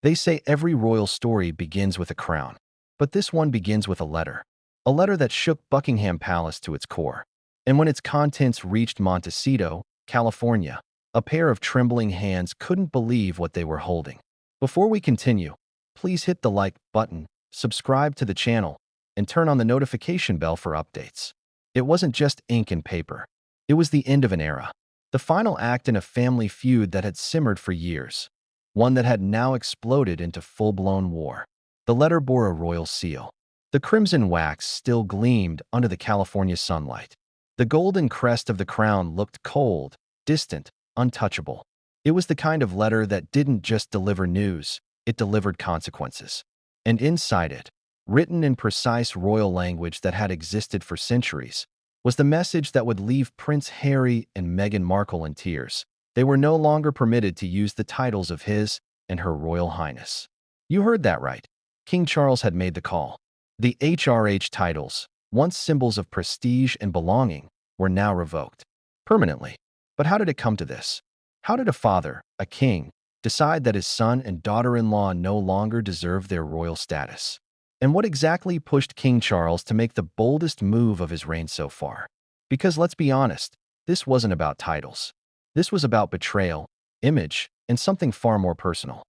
They say every royal story begins with a crown, but this one begins with a letter that shook Buckingham Palace to its core. And when its contents reached Montecito, California, a pair of trembling hands couldn't believe what they were holding. Before we continue, please hit the like button, subscribe to the channel, and turn on the notification bell for updates. It wasn't just ink and paper. It was the end of an era, the final act in a family feud that had simmered for years, one that had now exploded into full-blown war. The letter bore a royal seal. The crimson wax still gleamed under the California sunlight. The golden crest of the crown looked cold, distant, untouchable. It was the kind of letter that didn't just deliver news, it delivered consequences. And inside it, written in precise royal language that had existed for centuries, was the message that would leave Prince Harry and Meghan Markle in tears. They were no longer permitted to use the titles of His and Her Royal Highness. You heard that right. King Charles had made the call. The HRH titles, once symbols of prestige and belonging, were now revoked. Permanently. But how did it come to this? How did a father, a king, decide that his son and daughter-in-law no longer deserved their royal status? And what exactly pushed King Charles to make the boldest move of his reign so far? Because let's be honest, this wasn't about titles. This was about betrayal, image, and something far more personal.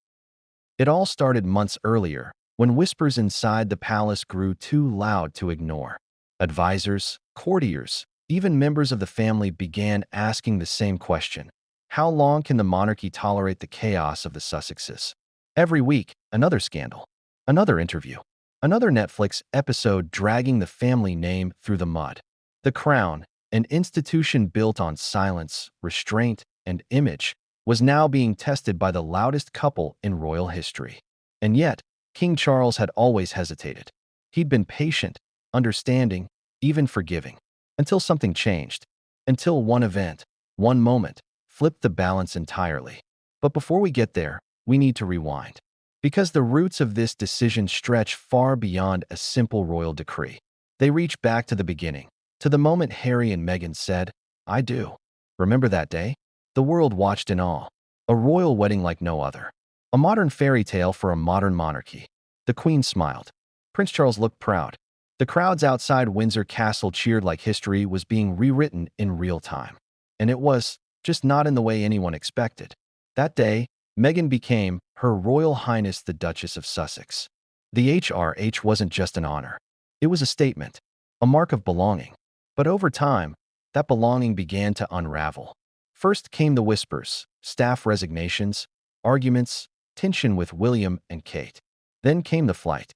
It all started months earlier, when whispers inside the palace grew too loud to ignore. Advisors, courtiers, even members of the family began asking the same question. How long can the monarchy tolerate the chaos of the Sussexes? Every week, another scandal, another interview, another Netflix episode dragging the family name through the mud. The crown, an institution built on silence, restraint, and image, was now being tested by the loudest couple in royal history. And yet, King Charles had always hesitated. He'd been patient, understanding, even forgiving, until something changed, until one event, one moment, flipped the balance entirely. But before we get there, we need to rewind. Because the roots of this decision stretch far beyond a simple royal decree. They reach back to the beginning, to the moment Harry and Meghan said, "I do." Remember that day? The world watched in awe. A royal wedding like no other. A modern fairy tale for a modern monarchy. The Queen smiled. Prince Charles looked proud. The crowds outside Windsor Castle cheered like history was being rewritten in real time. And it was, just not in the way anyone expected. That day, Meghan became Her Royal Highness the Duchess of Sussex. The HRH wasn't just an honor. It was a statement, a mark of belonging. But over time, that belonging began to unravel. First came the whispers, staff resignations, arguments, tension with William and Kate. Then came the flight.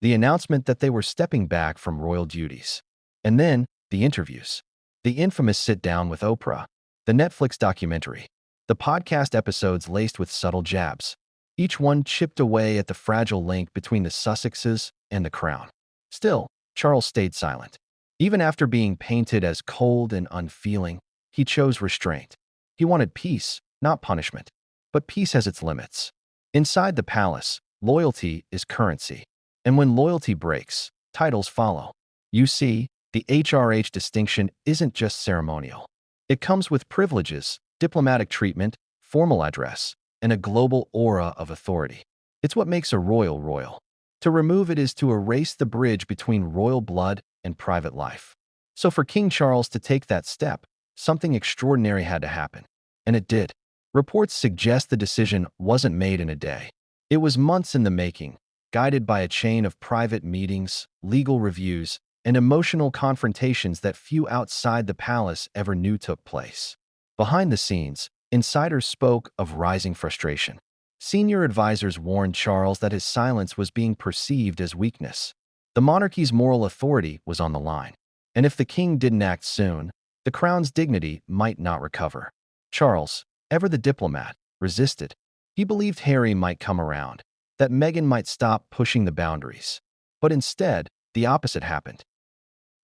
The announcement that they were stepping back from royal duties. And then, the interviews. The infamous sit-down with Oprah. The Netflix documentary. The podcast episodes laced with subtle jabs. Each one chipped away at the fragile link between the Sussexes and the crown. Still, Charles stayed silent. Even after being painted as cold and unfeeling, he chose restraint. He wanted peace, not punishment. But peace has its limits. Inside the palace, loyalty is currency. And when loyalty breaks, titles follow. You see, the HRH distinction isn't just ceremonial. It comes with privileges, diplomatic treatment, formal address, and a global aura of authority. It's what makes a royal royal. To remove it is to erase the bridge between royal blood and private life. So for King Charles to take that step, something extraordinary had to happen. And it did. Reports suggest the decision wasn't made in a day. It was months in the making, guided by a chain of private meetings, legal reviews, and emotional confrontations that few outside the palace ever knew took place. Behind the scenes, insiders spoke of rising frustration. Senior advisors warned Charles that his silence was being perceived as weakness. The monarchy's moral authority was on the line. And if the king didn't act soon, the crown's dignity might not recover. Charles, ever the diplomat, resisted. He believed Harry might come around, that Meghan might stop pushing the boundaries. But instead, the opposite happened.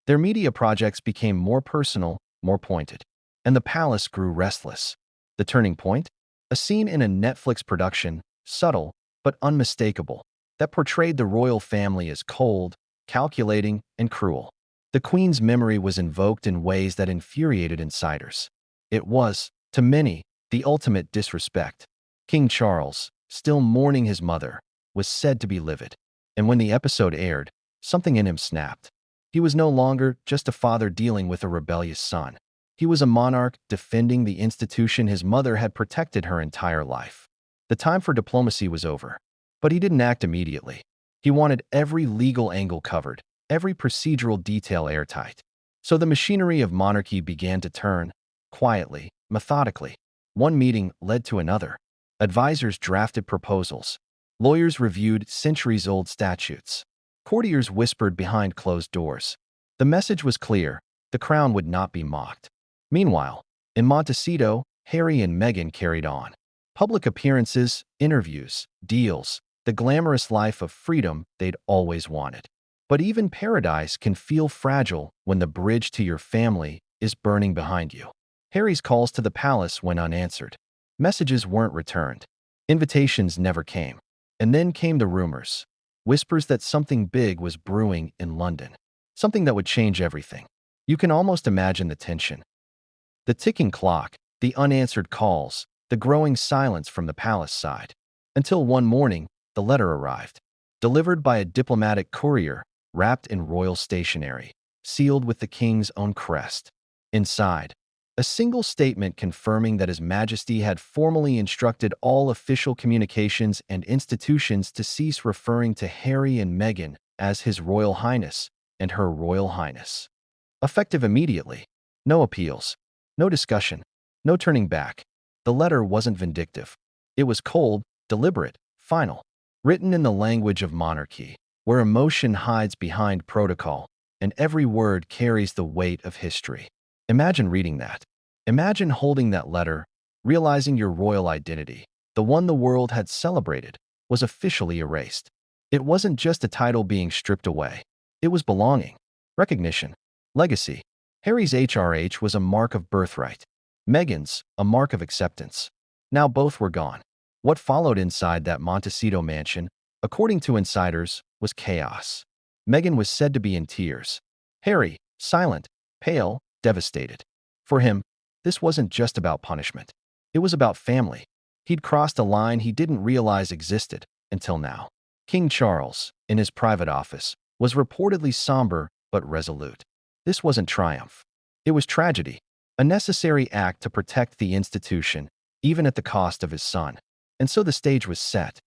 Their media projects became more personal, more pointed. And the palace grew restless. The turning point? A scene in a Netflix production, subtle but unmistakable, that portrayed the royal family as cold, calculating, and cruel. The Queen's memory was invoked in ways that infuriated insiders. It was, to many, the ultimate disrespect. King Charles, still mourning his mother, was said to be livid. And when the episode aired, something in him snapped. He was no longer just a father dealing with a rebellious son. He was a monarch defending the institution his mother had protected her entire life. The time for diplomacy was over. But he didn't act immediately. He wanted every legal angle covered, every procedural detail airtight. So the machinery of monarchy began to turn, quietly, methodically. One meeting led to another. Advisors drafted proposals. Lawyers reviewed centuries-old statutes. Courtiers whispered behind closed doors. The message was clear: the crown would not be mocked. Meanwhile, in Montecito, Harry and Meghan carried on. Public appearances, interviews, deals, the glamorous life of freedom they'd always wanted. But even paradise can feel fragile when the bridge to your family is burning behind you. Harry's calls to the palace went unanswered. Messages weren't returned. Invitations never came. And then came the rumors. Whispers that something big was brewing in London. Something that would change everything. You can almost imagine the tension. The ticking clock, the unanswered calls, the growing silence from the palace side. Until one morning, the letter arrived. Delivered by a diplomatic courier, wrapped in royal stationery, sealed with the king's own crest. Inside, a single statement confirming that His Majesty had formally instructed all official communications and institutions to cease referring to Harry and Meghan as His Royal Highness and Her Royal Highness. Effective immediately. No appeals. No discussion. No turning back. The letter wasn't vindictive. It was cold, deliberate, final. Written in the language of monarchy, where emotion hides behind protocol, and every word carries the weight of history. Imagine reading that. Imagine holding that letter, realizing your royal identity, the one the world had celebrated, was officially erased. It wasn't just a title being stripped away. It was belonging, recognition, legacy. Harry's HRH was a mark of birthright. Meghan's, a mark of acceptance. Now both were gone. What followed inside that Montecito mansion, according to insiders, was chaos. Meghan was said to be in tears. Harry, silent, pale, devastated. For him, this wasn't just about punishment. It was about family. He'd crossed a line he didn't realize existed until now. King Charles, in his private office, was reportedly somber but resolute. This wasn't triumph. It was tragedy, a necessary act to protect the institution, even at the cost of his son. And so the stage was set.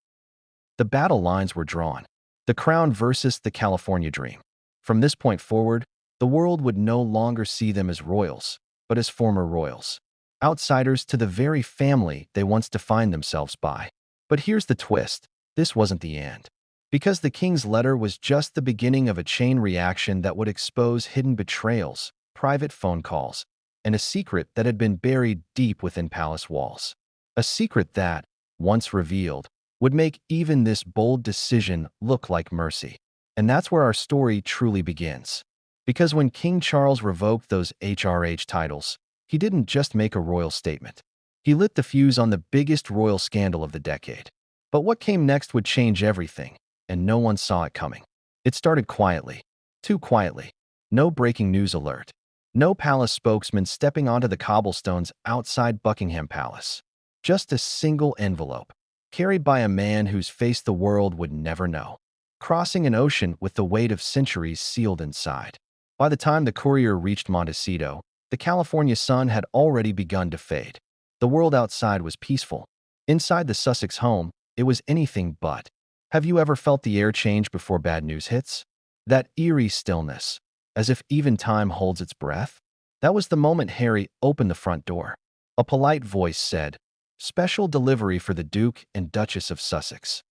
The battle lines were drawn. The crown versus the California dream. From this point forward, the world would no longer see them as royals, but as former royals. Outsiders to the very family they once defined themselves by. But here's the twist. This wasn't the end. Because the king's letter was just the beginning of a chain reaction that would expose hidden betrayals, private phone calls, and a secret that had been buried deep within palace walls. A secret that, once revealed, would make even this bold decision look like mercy. And that's where our story truly begins. Because when King Charles revoked those HRH titles, he didn't just make a royal statement. He lit the fuse on the biggest royal scandal of the decade. But what came next would change everything, and no one saw it coming. It started quietly. Too quietly. No breaking news alert. No palace spokesman stepping onto the cobblestones outside Buckingham Palace. Just a single envelope, carried by a man whose face the world would never know, crossing an ocean with the weight of centuries sealed inside. By the time the courier reached Montecito, the California sun had already begun to fade. The world outside was peaceful. Inside the Sussex home, it was anything but. Have you ever felt the air change before bad news hits? That eerie stillness, as if even time holds its breath? That was the moment Harry opened the front door. A polite voice said, "Special delivery for the Duke and Duchess of Sussex."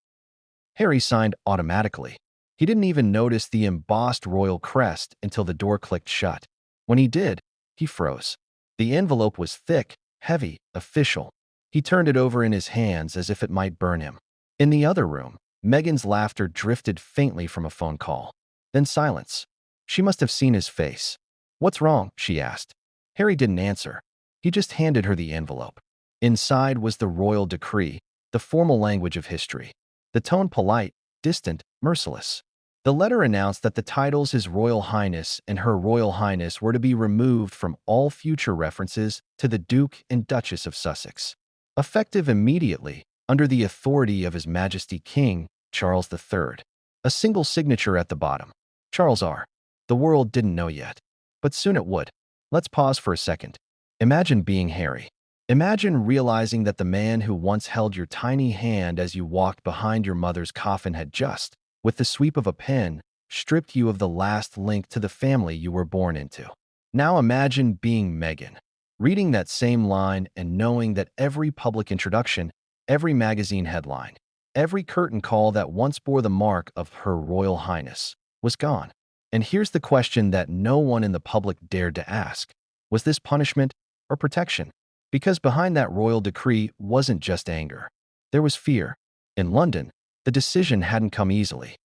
Harry signed automatically. He didn't even notice the embossed royal crest until the door clicked shut. When he did, he froze. The envelope was thick, heavy, official. He turned it over in his hands as if it might burn him. In the other room, Meghan's laughter drifted faintly from a phone call. Then silence. She must have seen his face. "What's wrong?" she asked. Harry didn't answer. He just handed her the envelope. Inside was the royal decree, the formal language of history. The tone polite, distant, merciless. The letter announced that the titles His Royal Highness and Her Royal Highness were to be removed from all future references to the Duke and Duchess of Sussex. Effective immediately, under the authority of His Majesty King Charles III. A single signature at the bottom. Charles R. The world didn't know yet, but soon it would. Let's pause for a second. Imagine being Harry. Imagine realizing that the man who once held your tiny hand as you walked behind your mother's coffin had just, with the sweep of a pen, stripped you of the last link to the family you were born into. Now imagine being Meghan, reading that same line and knowing that every public introduction, every magazine headline, every curtain call that once bore the mark of Her Royal Highness was gone. And here's the question that no one in the public dared to ask. Was this punishment or protection? Because behind that royal decree wasn't just anger. There was fear. In London, the decision hadn't come easily.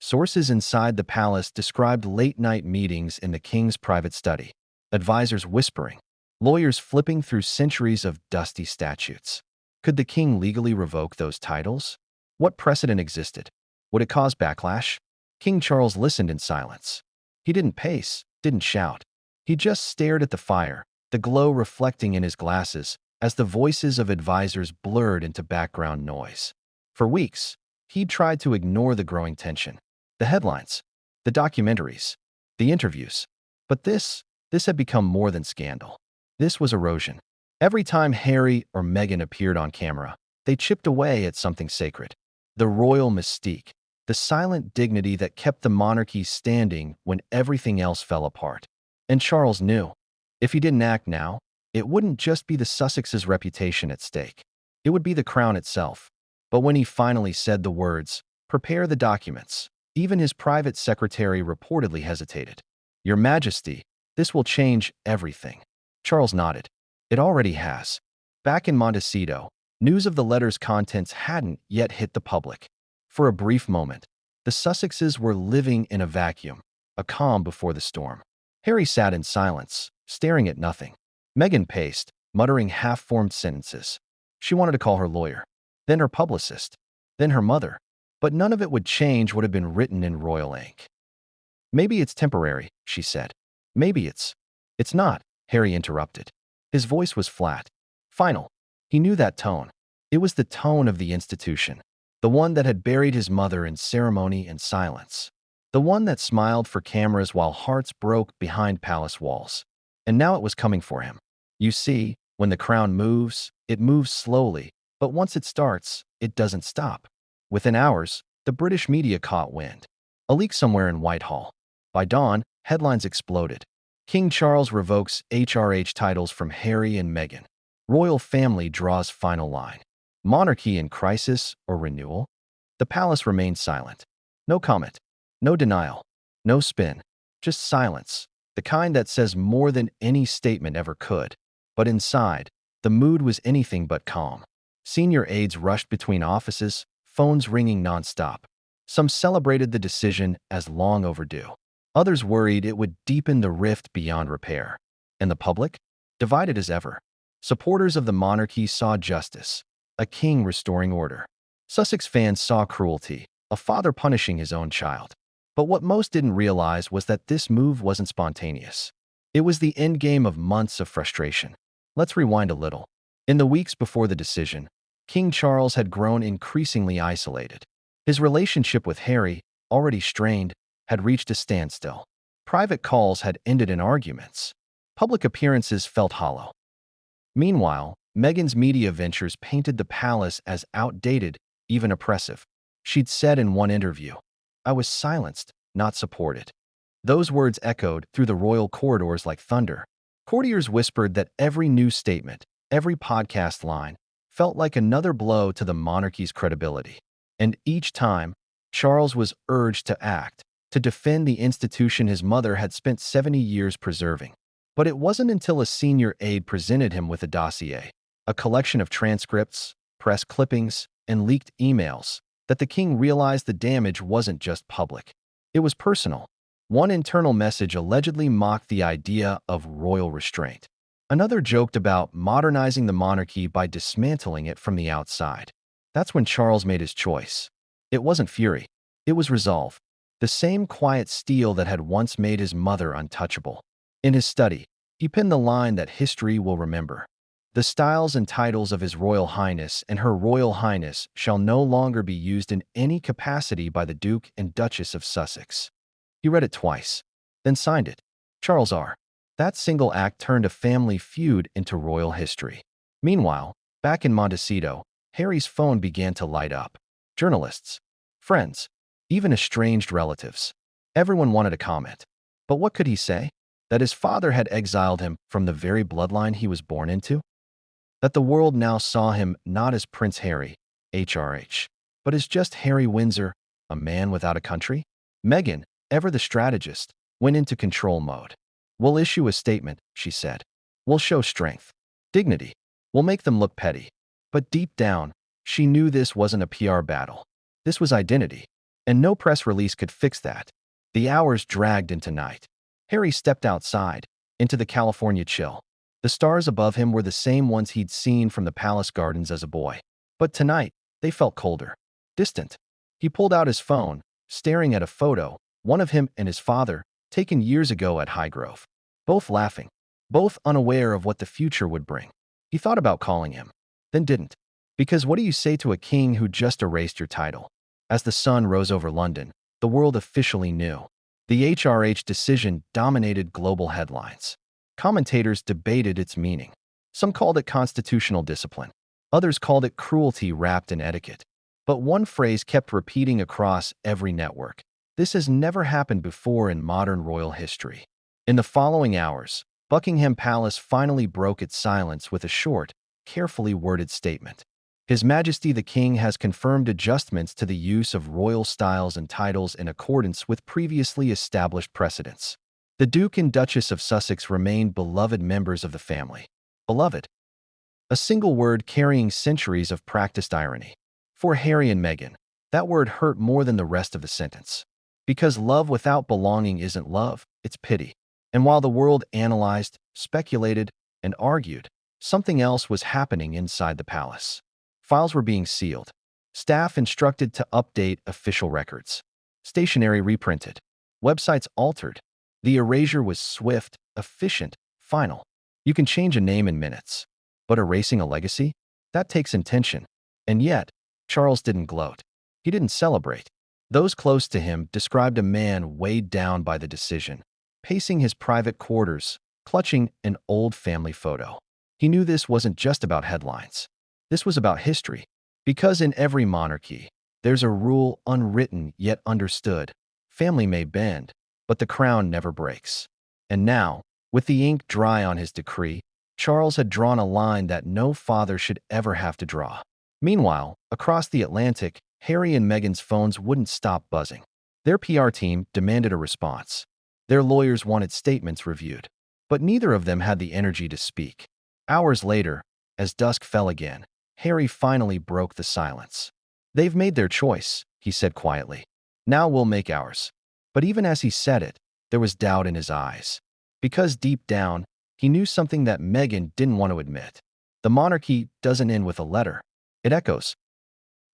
Sources inside the palace described late-night meetings in the king's private study, advisors whispering, lawyers flipping through centuries of dusty statutes. Could the king legally revoke those titles? What precedent existed? Would it cause backlash? King Charles listened in silence. He didn't pace, didn't shout. He just stared at the fire, the glow reflecting in his glasses as the voices of advisors blurred into background noise. For weeks, he'd tried to ignore the growing tension, the headlines, the documentaries, the interviews. But this had become more than scandal. This was erosion. Every time Harry or Meghan appeared on camera, they chipped away at something sacred. The royal mystique, the silent dignity that kept the monarchy standing when everything else fell apart. And Charles knew, if he didn't act now, it wouldn't just be the Sussexes' reputation at stake. It would be the crown itself. But when he finally said the words, "Prepare the documents," even his private secretary reportedly hesitated. "Your Majesty, this will change everything." Charles nodded. It already has. Back in Montecito, news of the letter's contents hadn't yet hit the public. For a brief moment, the Sussexes were living in a vacuum, a calm before the storm. Harry sat in silence, staring at nothing. Meghan paced, muttering half-formed sentences. She wanted to call her lawyer, then her publicist, then her mother, but none of it would change what had been written in royal ink. "Maybe it's temporary," she said. "Maybe it's not," Harry interrupted. His voice was flat, final. He knew that tone. It was the tone of the institution, the one that had buried his mother in ceremony and silence, the one that smiled for cameras while hearts broke behind palace walls. And now it was coming for him. You see, when the crown moves, it moves slowly, but once it starts, it doesn't stop. Within hours, the British media caught wind. A leak somewhere in Whitehall. By dawn, headlines exploded. King Charles revokes HRH titles from Harry and Meghan. Royal family draws final line. Monarchy in crisis or renewal? The palace remained silent. No comment. No denial. No spin. Just silence. The kind that says more than any statement ever could. But inside, the mood was anything but calm. Senior aides rushed between offices, phones ringing nonstop. Some celebrated the decision as long overdue. Others worried it would deepen the rift beyond repair. And the public? Divided as ever. Supporters of the monarchy saw justice, a king restoring order. Sussex fans saw cruelty, a father punishing his own child. But what most didn't realize was that this move wasn't spontaneous. It was the endgame of months of frustration. Let's rewind a little. In the weeks before the decision, King Charles had grown increasingly isolated. His relationship with Harry, already strained, had reached a standstill. Private calls had ended in arguments. Public appearances felt hollow. Meanwhile, Meghan's media ventures painted the palace as outdated, even oppressive. She'd said in one interview, "I was silenced, not supported." Those words echoed through the royal corridors like thunder. Courtiers whispered that every news statement, every podcast line, felt like another blow to the monarchy's credibility. And each time, Charles was urged to act, to defend the institution his mother had spent 70 years preserving. But it wasn't until a senior aide presented him with a dossier, a collection of transcripts, press clippings, and leaked emails, that the king realized the damage wasn't just public. It was personal. One internal message allegedly mocked the idea of royal restraint. Another joked about modernizing the monarchy by dismantling it from the outside. That's when Charles made his choice. It wasn't fury. It was resolve. The same quiet steel that had once made his mother untouchable. In his study, he penned the line that history will remember. The styles and titles of His Royal Highness and Her Royal Highness shall no longer be used in any capacity by the Duke and Duchess of Sussex. He read it twice, then signed it. Charles R. That single act turned a family feud into royal history. Meanwhile, back in Montecito, Harry's phone began to light up. Journalists, friends, even estranged relatives. Everyone wanted to comment. But what could he say? That his father had exiled him from the very bloodline he was born into? That the world now saw him not as Prince Harry, HRH, but as just Harry Windsor, a man without a country? Meghan, ever the strategist, went into control mode. "We'll issue a statement," she said. "We'll show strength, dignity. We'll make them look petty." But deep down, she knew this wasn't a PR battle. This was identity, and no press release could fix that. The hours dragged into night. Harry stepped outside, into the California chill. The stars above him were the same ones he'd seen from the palace gardens as a boy. But tonight, they felt colder, distant. He pulled out his phone, staring at a photo, one of him and his father, taken years ago at Highgrove. Both laughing, both unaware of what the future would bring. He thought about calling him, then didn't. Because what do you say to a king who just erased your title? As the sun rose over London, the world officially knew. The HRH decision dominated global headlines. Commentators debated its meaning. Some called it constitutional discipline. Others called it cruelty wrapped in etiquette. But one phrase kept repeating across every network. This has never happened before in modern royal history. In the following hours, Buckingham Palace finally broke its silence with a short, carefully worded statement. His Majesty the King has confirmed adjustments to the use of royal styles and titles in accordance with previously established precedents. The Duke and Duchess of Sussex remain beloved members of the family. Beloved. A single word carrying centuries of practiced irony. For Harry and Meghan, that word hurt more than the rest of the sentence. Because love without belonging isn't love, it's pity. And while the world analyzed, speculated, and argued, something else was happening inside the palace. Files were being sealed. Staff instructed to update official records. Stationery reprinted. Websites altered. The erasure was swift, efficient, final. You can change a name in minutes. But erasing a legacy? That takes intention. And yet, Charles didn't gloat. He didn't celebrate. Those close to him described a man weighed down by the decision, pacing his private quarters, clutching an old family photo. He knew this wasn't just about headlines. This was about history. Because in every monarchy, there's a rule unwritten yet understood. Family may bend, but the crown never breaks. And now, with the ink dry on his decree, Charles had drawn a line that no father should ever have to draw. Meanwhile, across the Atlantic, Harry and Meghan's phones wouldn't stop buzzing. Their PR team demanded a response. Their lawyers wanted statements reviewed. But neither of them had the energy to speak. Hours later, as dusk fell again, Harry finally broke the silence. "They've made their choice," he said quietly. "Now we'll make ours." But even as he said it, there was doubt in his eyes. Because deep down, he knew something that Meghan didn't want to admit. The monarchy doesn't end with a letter. It echoes.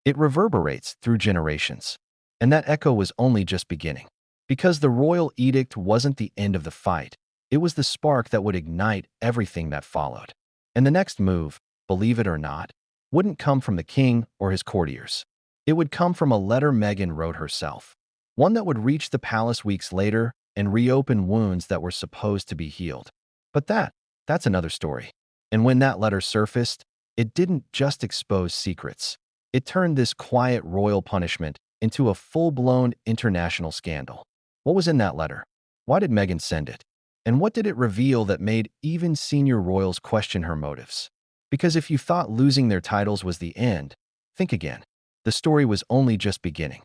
It reverberates through generations. And that echo was only just beginning. Because the royal edict wasn't the end of the fight. It was the spark that would ignite everything that followed. And the next move, believe it or not, wouldn't come from the king or his courtiers. It would come from a letter Meghan wrote herself. One that would reach the palace weeks later and reopen wounds that were supposed to be healed. But that's another story. And when that letter surfaced, it didn't just expose secrets. It turned this quiet royal punishment into a full-blown international scandal. What was in that letter? Why did Meghan send it? And what did it reveal that made even senior royals question her motives? Because if you thought losing their titles was the end, think again. The story was only just beginning.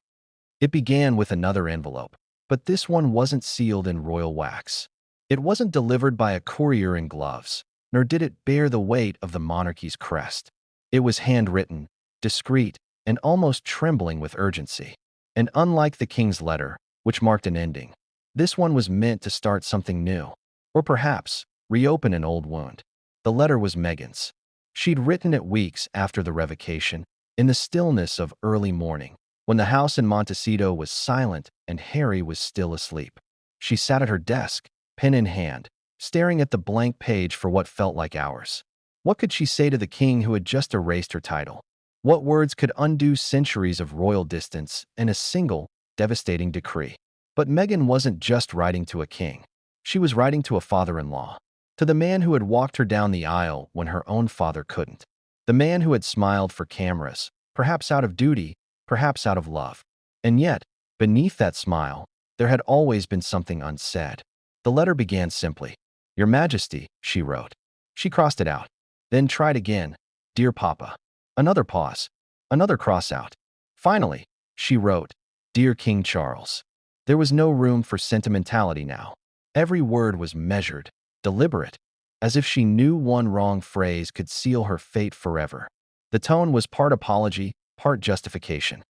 It began with another envelope, but this one wasn't sealed in royal wax. It wasn't delivered by a courier in gloves, nor did it bear the weight of the monarchy's crest. It was handwritten, discreet, and almost trembling with urgency. And unlike the king's letter, which marked an ending, this one was meant to start something new, or perhaps reopen an old wound. The letter was Meghan's. She'd written it weeks after the revocation, in the stillness of early morning, when the house in Montecito was silent and Harry was still asleep. She sat at her desk, pen in hand, staring at the blank page for what felt like hours. What could she say to the king who had just erased her title? What words could undo centuries of royal distance in a single, devastating decree? But Meghan wasn't just writing to a king. She was writing to a father-in-law, to the man who had walked her down the aisle when her own father couldn't, the man who had smiled for cameras, perhaps out of duty, perhaps out of love. And yet, beneath that smile, there had always been something unsaid. The letter began simply, "Your Majesty," she wrote. She crossed it out, then tried again, "Dear Papa." Another pause, another cross-out. Finally, she wrote, "Dear King Charles." There was no room for sentimentality now. Every word was measured, deliberate, as if she knew one wrong phrase could seal her fate forever. The tone was part apology, part justification.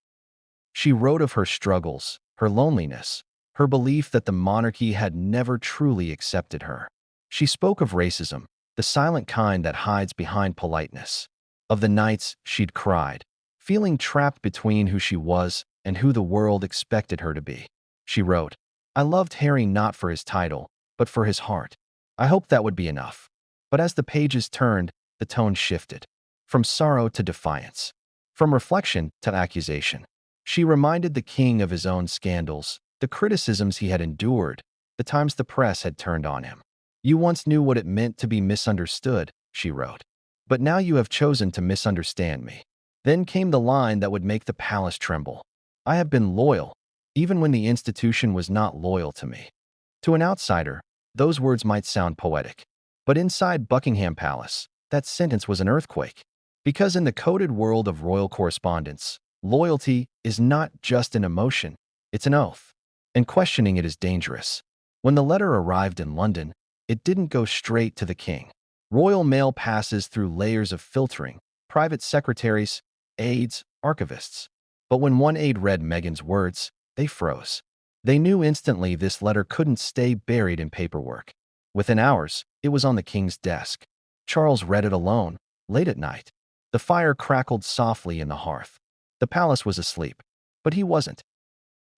She wrote of her struggles, her loneliness, her belief that the monarchy had never truly accepted her. She spoke of racism, the silent kind that hides behind politeness, of the nights she'd cried, feeling trapped between who she was and who the world expected her to be. She wrote, "I loved Harry not for his title, but for his heart. I hoped that would be enough." But as the pages turned, the tone shifted, from sorrow to defiance, from reflection to accusation. She reminded the king of his own scandals, the criticisms he had endured, the times the press had turned on him. "You once knew what it meant to be misunderstood," she wrote. "But now you have chosen to misunderstand me." Then came the line that would make the palace tremble. "I have been loyal, even when the institution was not loyal to me." To an outsider, those words might sound poetic. But inside Buckingham Palace, that sentence was an earthquake. Because in the coded world of royal correspondence, loyalty is not just an emotion, it's an oath. And questioning it is dangerous. When the letter arrived in London, it didn't go straight to the king. Royal mail passes through layers of filtering, private secretaries, aides, archivists. But when one aide read Meghan's words, they froze. They knew instantly this letter couldn't stay buried in paperwork. Within hours, it was on the king's desk. Charles read it alone, late at night. The fire crackled softly in the hearth. The palace was asleep, but he wasn't.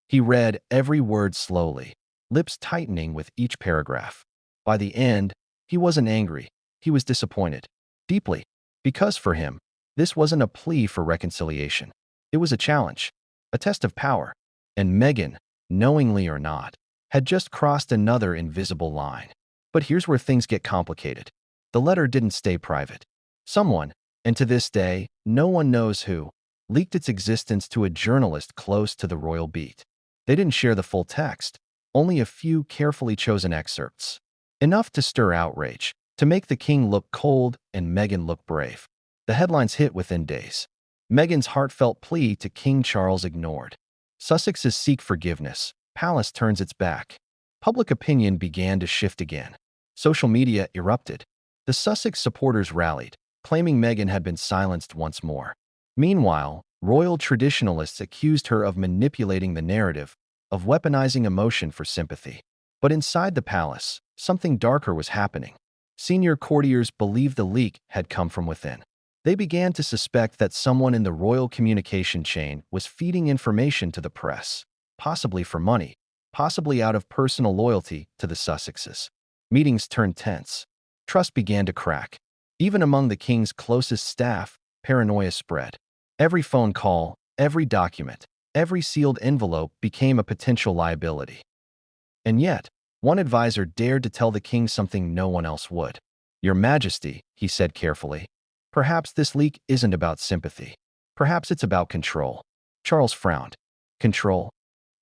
He read every word slowly, lips tightening with each paragraph. By the end, he wasn't angry. He was disappointed. Deeply. Because for him, this wasn't a plea for reconciliation. It was a challenge, a test of power. And Meghan, knowingly or not, had just crossed another invisible line. But here's where things get complicated. The letter didn't stay private. Someone, and to this day, no one knows who, leaked its existence to a journalist close to the royal beat. They didn't share the full text, only a few carefully chosen excerpts. Enough to stir outrage, to make the king look cold and Meghan look brave. The headlines hit within days. Meghan's heartfelt plea to King Charles ignored. Sussexes seek forgiveness. Palace turns its back. Public opinion began to shift again. Social media erupted. The Sussex supporters rallied, claiming Meghan had been silenced once more. Meanwhile, royal traditionalists accused her of manipulating the narrative, of weaponizing emotion for sympathy. But inside the palace, something darker was happening. Senior courtiers believed the leak had come from within. They began to suspect that someone in the royal communication chain was feeding information to the press, possibly for money, possibly out of personal loyalty to the Sussexes. Meetings turned tense. Trust began to crack. Even among the king's closest staff, paranoia spread. Every phone call, every document, every sealed envelope became a potential liability. And yet, one advisor dared to tell the king something no one else would. "Your Majesty," he said carefully, "perhaps this leak isn't about sympathy. Perhaps it's about control." Charles frowned. "Control?"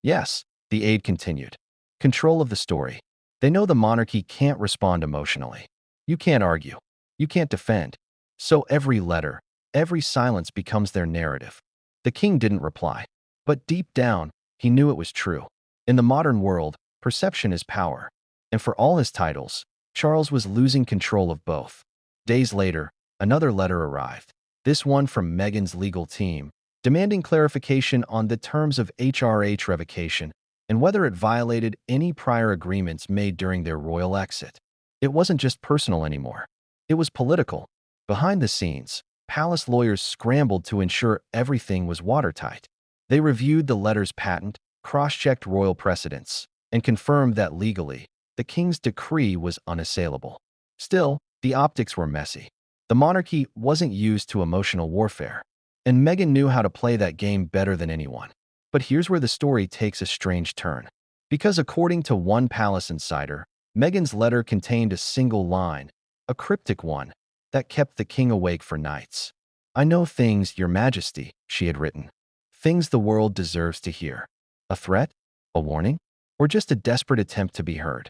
"Yes," the aide continued. "Control of the story. They know the monarchy can't respond emotionally. You can't argue. You can't defend. So every letter, every silence becomes their narrative." The king didn't reply. But deep down, he knew it was true. In the modern world, perception is power. And for all his titles, Charles was losing control of both. Days later, another letter arrived. This one from Meghan's legal team, demanding clarification on the terms of HRH revocation and whether it violated any prior agreements made during their royal exit. It wasn't just personal anymore. It was political. Behind the scenes, palace lawyers scrambled to ensure everything was watertight. They reviewed the letter's patent, cross-checked royal precedents, and confirmed that legally, the king's decree was unassailable. Still, the optics were messy. The monarchy wasn't used to emotional warfare, and Meghan knew how to play that game better than anyone. But here's where the story takes a strange turn. Because according to one palace insider, Meghan's letter contained a single line, a cryptic one, that kept the king awake for nights. "I know things, Your Majesty," she had written. "Things the world deserves to hear. A threat? A warning? Or just a desperate attempt to be heard?"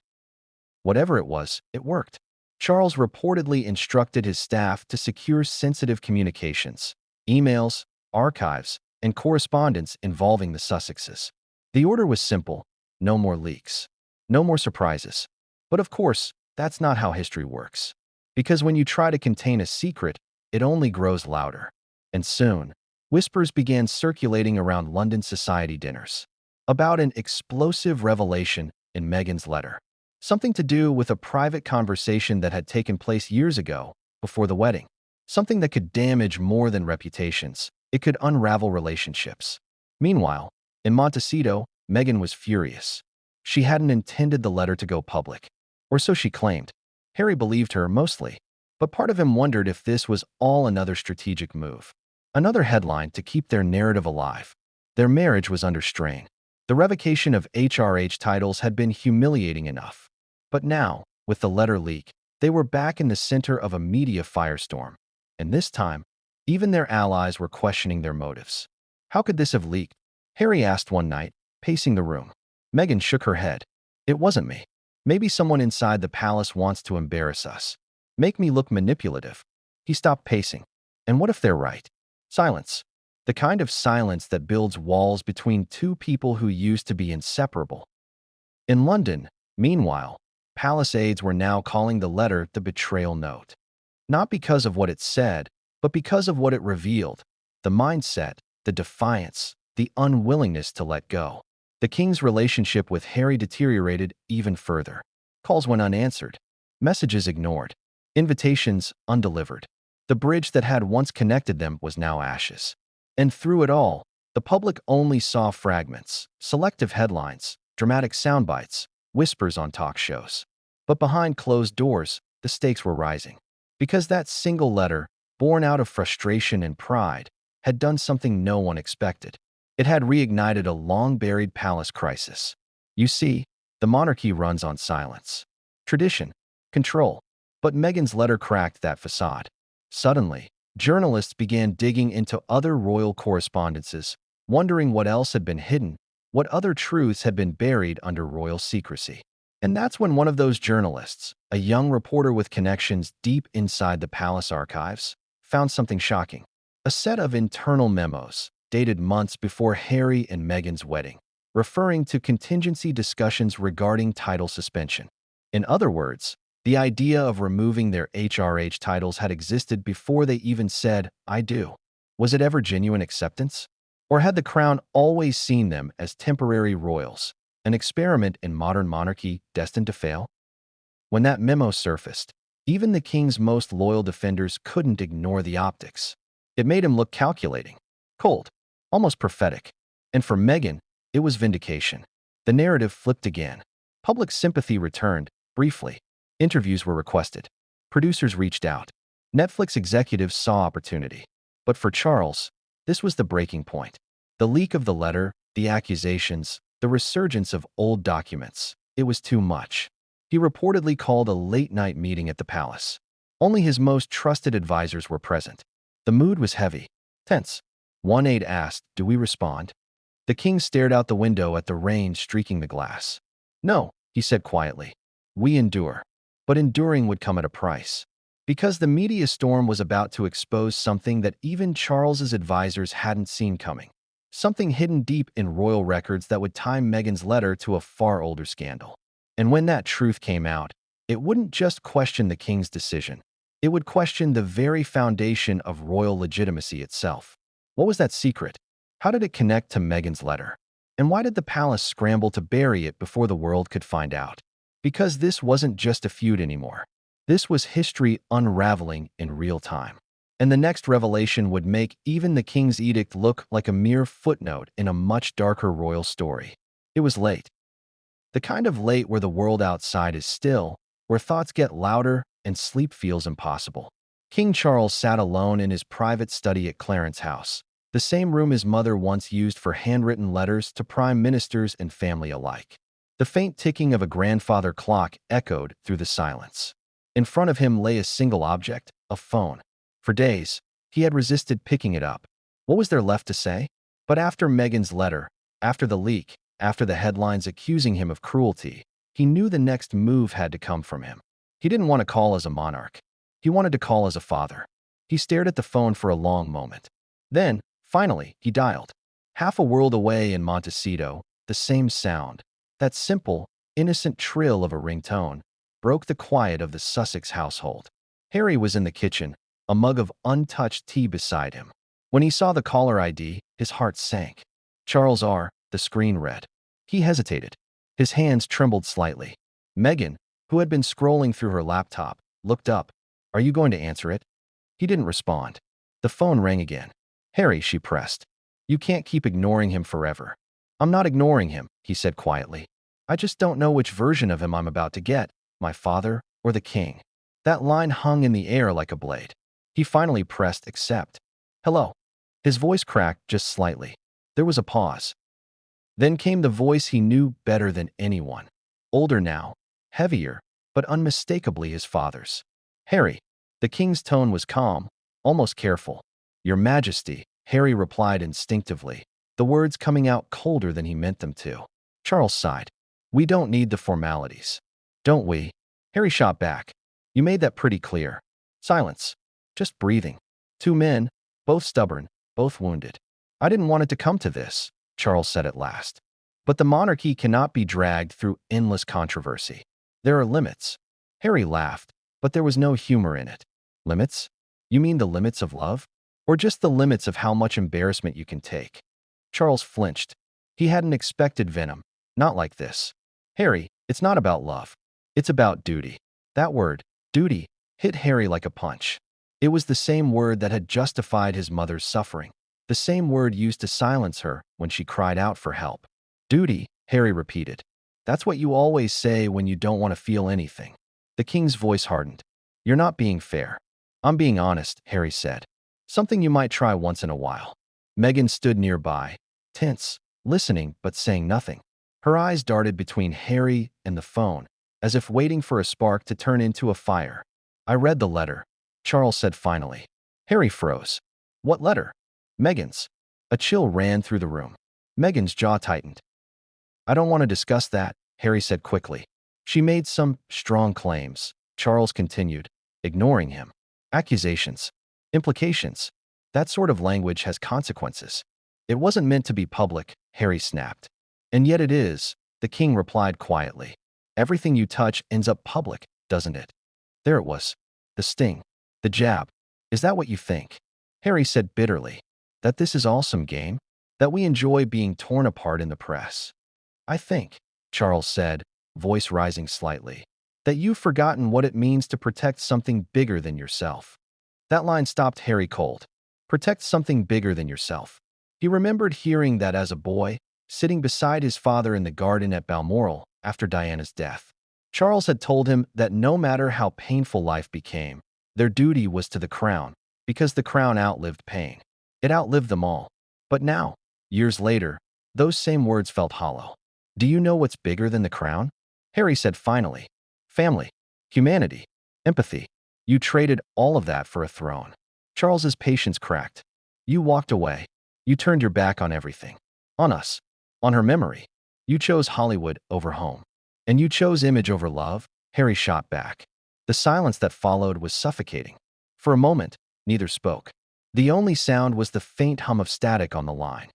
Whatever it was, it worked. Charles reportedly instructed his staff to secure sensitive communications, emails, archives, and correspondence involving the Sussexes. The order was simple: no more leaks, no more surprises. But of course, that's not how history works. Because when you try to contain a secret, it only grows louder. And soon, whispers began circulating around London society dinners about an explosive revelation in Meghan's letter. Something to do with a private conversation that had taken place years ago, before the wedding. Something that could damage more than reputations. It could unravel relationships. Meanwhile, in Montecito, Meghan was furious. She hadn't intended the letter to go public. Or so she claimed. Harry believed her mostly, but part of him wondered if this was all another strategic move. Another headline to keep their narrative alive. Their marriage was under strain. The revocation of HRH titles had been humiliating enough. But now, with the letter leak, they were back in the center of a media firestorm. And this time, even their allies were questioning their motives. How could this have leaked? Harry asked one night, pacing the room. Meghan shook her head. "It wasn't me. Maybe someone inside the palace wants to embarrass us. Make me look manipulative." He stopped pacing. And what if they're right? Silence. The kind of silence that builds walls between two people who used to be inseparable. In London, meanwhile, palace aides were now calling the letter the betrayal note. Not because of what it said, but because of what it revealed. The mindset, the defiance, the unwillingness to let go. The king's relationship with Harry deteriorated even further. Calls went unanswered. Messages ignored. Invitations undelivered. The bridge that had once connected them was now ashes. And through it all, the public only saw fragments, selective headlines, dramatic soundbites, whispers on talk shows. But behind closed doors, the stakes were rising. Because that single letter, born out of frustration and pride, had done something no one expected. It had reignited a long-buried palace crisis. You see, the monarchy runs on silence, tradition, control. But Meghan's letter cracked that facade. Suddenly, journalists began digging into other royal correspondences, wondering what else had been hidden, what other truths had been buried under royal secrecy. And that's when one of those journalists, a young reporter with connections deep inside the palace archives, found something shocking. A set of internal memos, dated months before Harry and Meghan's wedding, referring to contingency discussions regarding title suspension. In other words, the idea of removing their HRH titles had existed before they even said, "I do." Was it ever genuine acceptance? Or had the crown always seen them as temporary royals, an experiment in modern monarchy destined to fail? When that memo surfaced, even the king's most loyal defenders couldn't ignore the optics. It made him look calculating, cold, almost prophetic. And for Meghan, it was vindication. The narrative flipped again. Public sympathy returned, briefly. Interviews were requested. Producers reached out. Netflix executives saw opportunity. But for Charles, this was the breaking point. The leak of the letter, the accusations, the resurgence of old documents. It was too much. He reportedly called a late-night meeting at the palace. Only his most trusted advisors were present. The mood was heavy, tense. One aide asked, "Do we respond?" The king stared out the window at the rain streaking the glass. "No," he said quietly. "We endure." But enduring would come at a price. Because the media storm was about to expose something that even Charles's advisors hadn't seen coming. Something hidden deep in royal records that would tie Meghan's letter to a far older scandal. And when that truth came out, it wouldn't just question the king's decision. It would question the very foundation of royal legitimacy itself. What was that secret? How did it connect to Meghan's letter? And why did the palace scramble to bury it before the world could find out? Because this wasn't just a feud anymore. This was history unraveling in real time. And the next revelation would make even the king's edict look like a mere footnote in a much darker royal story. It was late. The kind of late where the world outside is still, where thoughts get louder and sleep feels impossible. King Charles sat alone in his private study at Clarence House, the same room his mother once used for handwritten letters to prime ministers and family alike. The faint ticking of a grandfather clock echoed through the silence. In front of him lay a single object, a phone. For days, he had resisted picking it up. What was there left to say? But after Meghan's letter, after the leak, after the headlines accusing him of cruelty, he knew the next move had to come from him. He didn't want to call as a monarch. He wanted to call as a father. He stared at the phone for a long moment. Then, finally, he dialed. Half a world away in Montecito, the same sound, that simple, innocent trill of a ringtone, broke the quiet of the Sussex household. Harry was in the kitchen, a mug of untouched tea beside him. When he saw the caller ID, his heart sank. Charles R., the screen read. He hesitated. His hands trembled slightly. Meghan, who had been scrolling through her laptop, looked up. Are you going to answer it? He didn't respond. The phone rang again. Harry, she pressed. You can't keep ignoring him forever. I'm not ignoring him, he said quietly. I just don't know which version of him I'm about to get, my father or the king. That line hung in the air like a blade. He finally pressed accept. Hello. His voice cracked just slightly. There was a pause. Then came the voice he knew better than anyone. Older now, heavier, but unmistakably his father's. Harry. The king's tone was calm, almost careful. Your Majesty, Harry replied instinctively, the words coming out colder than he meant them to. Charles sighed. We don't need the formalities. Don't we? Harry shot back. You made that pretty clear. Silence. Just breathing. Two men, both stubborn, both wounded. I didn't want it to come to this, Charles said at last. But the monarchy cannot be dragged through endless controversy. There are limits. Harry laughed, but there was no humor in it. Limits? You mean the limits of love? Or just the limits of how much embarrassment you can take? Charles flinched. He hadn't expected venom. Not like this. Harry, it's not about love. It's about duty. That word, duty, hit Harry like a punch. It was the same word that had justified his mother's suffering. The same word used to silence her when she cried out for help. Duty, Harry repeated. That's what you always say when you don't want to feel anything. The king's voice hardened. You're not being fair. I'm being honest, Harry said. Something you might try once in a while. Meghan stood nearby, tense, listening but saying nothing. Her eyes darted between Harry and the phone, as if waiting for a spark to turn into a fire. I read the letter, Charles said finally. Harry froze. What letter? Meghan's. A chill ran through the room. Meghan's jaw tightened. I don't want to discuss that, Harry said quickly. She made some strong claims, Charles continued, ignoring him. Accusations. Implications. That sort of language has consequences. It wasn't meant to be public, Harry snapped. And yet it is, the king replied quietly. Everything you touch ends up public, doesn't it? There it was. The sting. The jab. Is that what you think? Harry said bitterly. That this is all some game? That we enjoy being torn apart in the press? I think, Charles said, voice rising slightly, that you've forgotten what it means to protect something bigger than yourself. That line stopped Harry cold. Protect something bigger than yourself. He remembered hearing that as a boy, sitting beside his father in the garden at Balmoral after Diana's death. Charles had told him that no matter how painful life became, their duty was to the crown, because the crown outlived pain. It outlived them all. But now, years later, those same words felt hollow. Do you know what's bigger than the crown? Harry said finally. Family, humanity, empathy. You traded all of that for a throne. Charles's patience cracked. You walked away. You turned your back on everything. On us. On her memory. You chose Hollywood over home. And you chose image over love, Harry shot back. The silence that followed was suffocating. For a moment, neither spoke. The only sound was the faint hum of static on the line.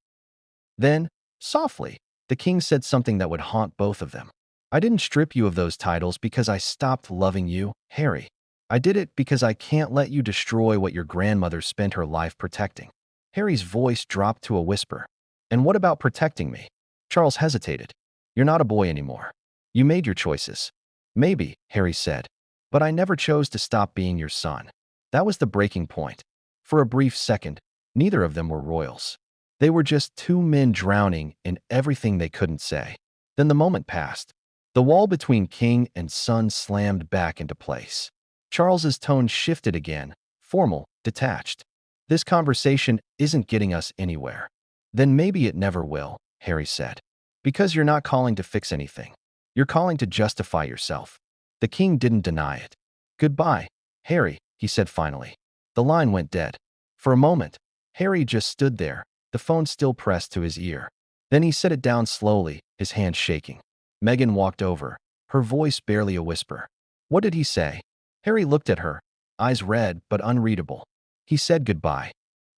Then, softly, the king said something that would haunt both of them. I didn't strip you of those titles because I stopped loving you, Harry. I did it because I can't let you destroy what your grandmother spent her life protecting. Harry's voice dropped to a whisper. And what about protecting me? Charles hesitated. You're not a boy anymore. You made your choices. Maybe, Harry said. But I never chose to stop being your son. That was the breaking point. For a brief second, neither of them were royals. They were just two men drowning in everything they couldn't say. Then the moment passed. The wall between king and son slammed back into place. Charles's tone shifted again, formal, detached. This conversation isn't getting us anywhere. Then maybe it never will, Harry said. Because you're not calling to fix anything. You're calling to justify yourself. The king didn't deny it. Goodbye, Harry, he said finally. The line went dead. For a moment, Harry just stood there, the phone still pressed to his ear. Then he set it down slowly, his hand shaking. Meghan walked over, her voice barely a whisper. What did he say? Harry looked at her, eyes red but unreadable. He said goodbye.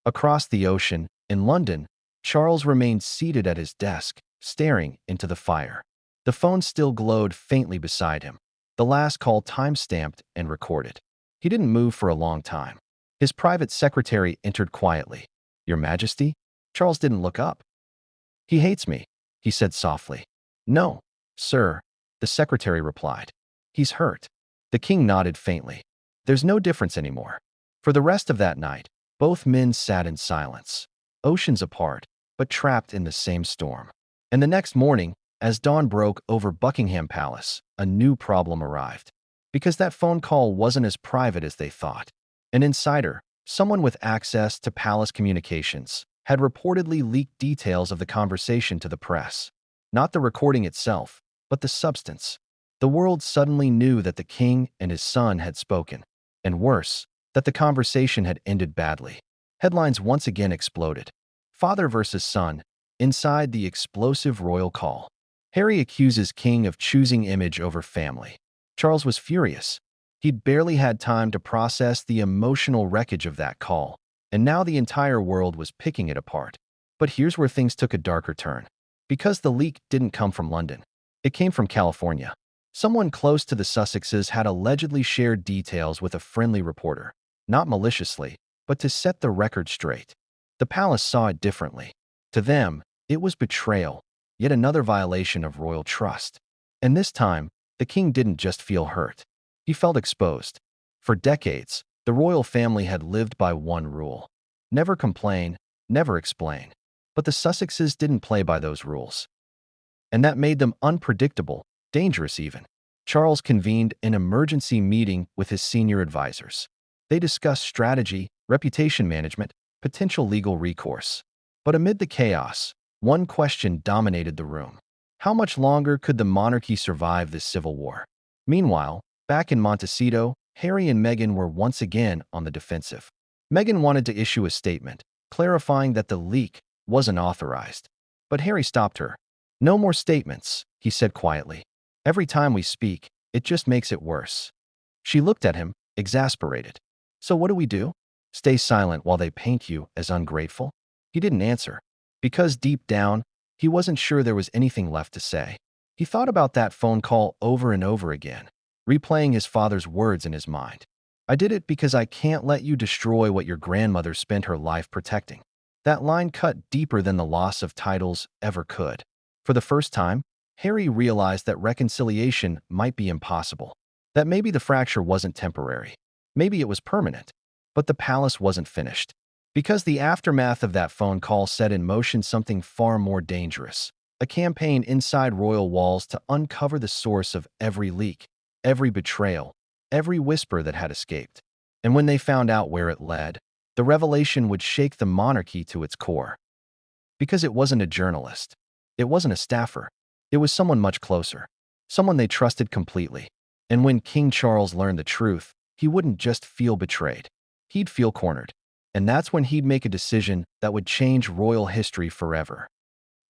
Across the ocean, in London, Charles remained seated at his desk, staring into the fire. The phone still glowed faintly beside him, the last call time-stamped and recorded. He didn't move for a long time. His private secretary entered quietly. Your Majesty? Charles didn't look up. He hates me, he said softly. No, sir, the secretary replied. He's hurt. The king nodded faintly. There's no difference anymore. For the rest of that night, both men sat in silence, oceans apart, but trapped in the same storm. And the next morning, as dawn broke over Buckingham Palace, a new problem arrived. Because that phone call wasn't as private as they thought. An insider, someone with access to palace communications, had reportedly leaked details of the conversation to the press. Not the recording itself, but the substance. The world suddenly knew that the king and his son had spoken. And worse, that the conversation had ended badly. Headlines once again exploded. Father versus son, inside the explosive royal call. Harry accuses king of choosing image over family. Charles was furious. He'd barely had time to process the emotional wreckage of that call, and now the entire world was picking it apart. But here's where things took a darker turn. Because the leak didn't come from London. It came from California. Someone close to the Sussexes had allegedly shared details with a friendly reporter, not maliciously, but to set the record straight. The palace saw it differently. To them, it was betrayal, yet another violation of royal trust. And this time, the king didn't just feel hurt. He felt exposed. For decades, the royal family had lived by one rule. Never complain, never explain. But the Sussexes didn't play by those rules. And that made them unpredictable, dangerous even. Charles convened an emergency meeting with his senior advisors. They discussed strategy, reputation management, potential legal recourse. But amid the chaos, one question dominated the room. How much longer could the monarchy survive this civil war? Meanwhile, back in Montecito, Harry and Meghan were once again on the defensive. Meghan wanted to issue a statement, clarifying that the leak wasn't authorized. But Harry stopped her. No more statements, he said quietly. Every time we speak, it just makes it worse. She looked at him, exasperated. So what do we do? Stay silent while they paint you as ungrateful? He didn't answer. Because deep down, he wasn't sure there was anything left to say. He thought about that phone call over and over again, replaying his father's words in his mind. I did it because I can't let you destroy what your grandmother spent her life protecting. That line cut deeper than the loss of titles ever could. For the first time, Harry realized that reconciliation might be impossible. That maybe the fracture wasn't temporary. Maybe it was permanent. But the palace wasn't finished. Because the aftermath of that phone call set in motion something far more dangerous. A campaign inside royal walls to uncover the source of every leak, every betrayal, every whisper that had escaped. And when they found out where it led, the revelation would shake the monarchy to its core. Because it wasn't a journalist. It wasn't a staffer. It was someone much closer. Someone they trusted completely. And when King Charles learned the truth, he wouldn't just feel betrayed. He'd feel cornered. And that's when he'd make a decision that would change royal history forever.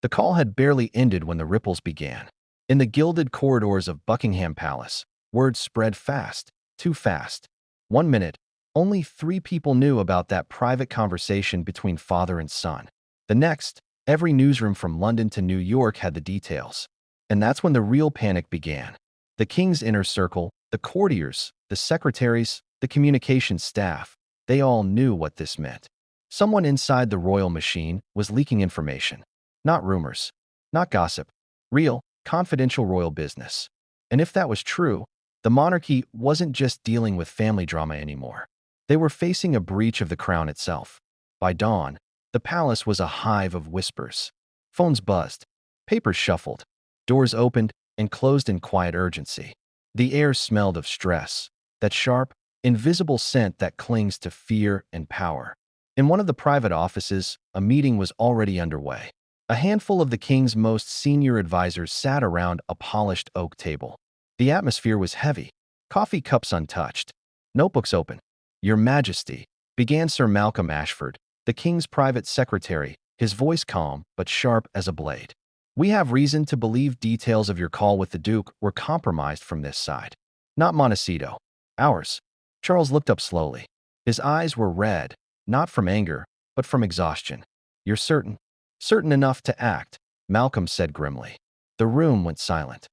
The call had barely ended when the ripples began. In the gilded corridors of Buckingham Palace, word spread fast, too fast. 1 minute, only 3 people knew about that private conversation between father and son. The next, every newsroom from London to New York had the details. And that's when the real panic began. The king's inner circle, the courtiers, the secretaries, the communications staff, they all knew what this meant. Someone inside the royal machine was leaking information. Not rumors, not gossip, real, confidential royal business. And if that was true, the monarchy wasn't just dealing with family drama anymore. They were facing a breach of the crown itself. By dawn, the palace was a hive of whispers. Phones buzzed, papers shuffled, doors opened and closed in quiet urgency. The air smelled of stress, that sharp, invisible scent that clings to fear and power. In one of the private offices, a meeting was already underway. A handful of the king's most senior advisors sat around a polished oak table. The atmosphere was heavy, coffee cups untouched, notebooks open. "Your Majesty," began Sir Malcolm Ashford, the king's private secretary, his voice calm but sharp as a blade. "We have reason to believe details of your call with the Duke were compromised from this side. Not Montecito. Ours." Charles looked up slowly. His eyes were red, not from anger, but from exhaustion. "You're certain?" "Certain enough to act," Malcolm said grimly. The room went silent.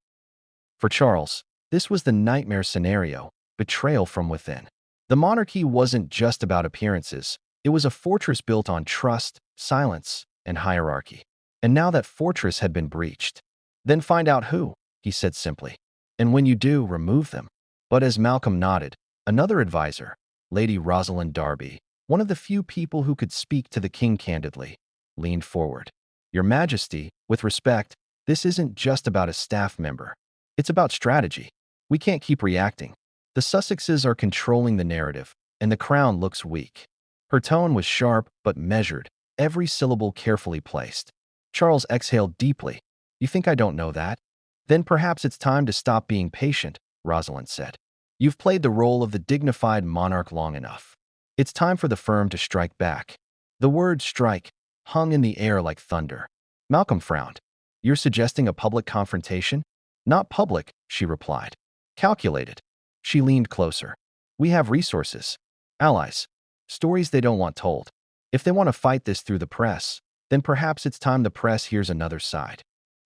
For Charles, this was the nightmare scenario, betrayal from within. The monarchy wasn't just about appearances. It was a fortress built on trust, silence, and hierarchy. And now that fortress had been breached. "Then find out who," he said simply. "And when you do, remove them." But as Malcolm nodded, another advisor, Lady Rosalind Darby, one of the few people who could speak to the king candidly, leaned forward. "Your Majesty, with respect, this isn't just about a staff member. It's about strategy. We can't keep reacting. The Sussexes are controlling the narrative, and the crown looks weak." Her tone was sharp but measured, every syllable carefully placed. Charles exhaled deeply. "You think I don't know that? Then perhaps it's time to stop being patient," Rosalind said. "You've played the role of the dignified monarch long enough. It's time for the firm to strike back." The word strike hung in the air like thunder. Malcolm frowned. "You're suggesting a public confrontation?" "Not public," she replied. "Calculated." She leaned closer. "We have resources, allies, stories they don't want told. If they want to fight this through the press, then perhaps it's time the press hears another side."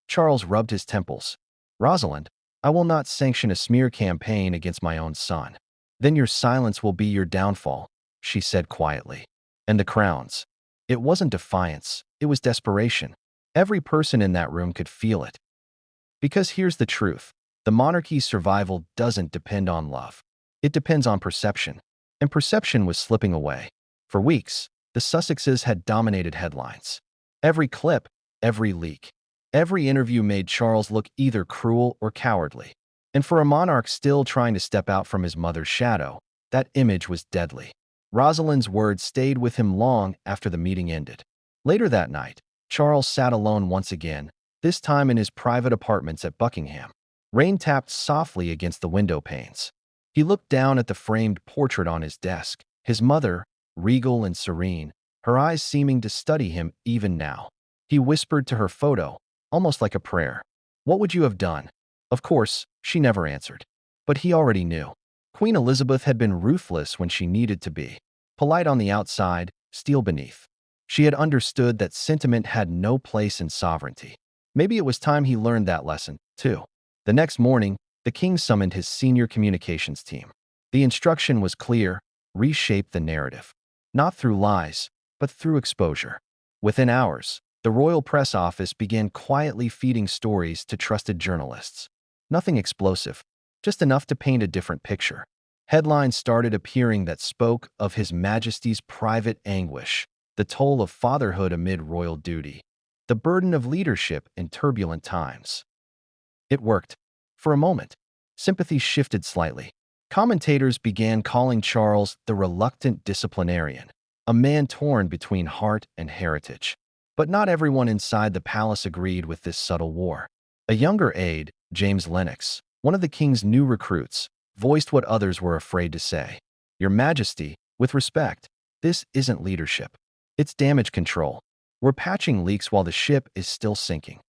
Charles rubbed his temples. "Rosalind, I will not sanction a smear campaign against my own son." "Then your silence will be your downfall," she said quietly. "And the crown's." It wasn't defiance, it was desperation. Every person in that room could feel it. Because here's the truth. The monarchy's survival doesn't depend on love. It depends on perception. And perception was slipping away. For weeks, the Sussexes had dominated headlines. Every clip, every leak, every interview made Charles look either cruel or cowardly. And for a monarch still trying to step out from his mother's shadow, that image was deadly. Rosalind's words stayed with him long after the meeting ended. Later that night, Charles sat alone once again, this time in his private apartments at Buckingham. Rain tapped softly against the window panes. He looked down at the framed portrait on his desk, his mother, regal and serene, her eyes seeming to study him even now. He whispered to her photo, almost like a prayer. "What would you have done?" Of course, she never answered. But he already knew. Queen Elizabeth had been ruthless when she needed to be. Polite on the outside, steel beneath. She had understood that sentiment had no place in sovereignty. Maybe it was time he learned that lesson, too. The next morning, the king summoned his senior communications team. The instruction was clear: reshape the narrative. Not through lies, but through exposure. Within hours, the royal press office began quietly feeding stories to trusted journalists. Nothing explosive, just enough to paint a different picture. Headlines started appearing that spoke of His Majesty's private anguish, the toll of fatherhood amid royal duty, the burden of leadership in turbulent times. It worked. For a moment, sympathy shifted slightly. Commentators began calling Charles the reluctant disciplinarian, a man torn between heart and heritage. But not everyone inside the palace agreed with this subtle war. A younger aide, James Lennox, one of the king's new recruits, voiced what others were afraid to say. "Your Majesty, with respect, this isn't leadership. It's damage control. We're patching leaks while the ship is still sinking."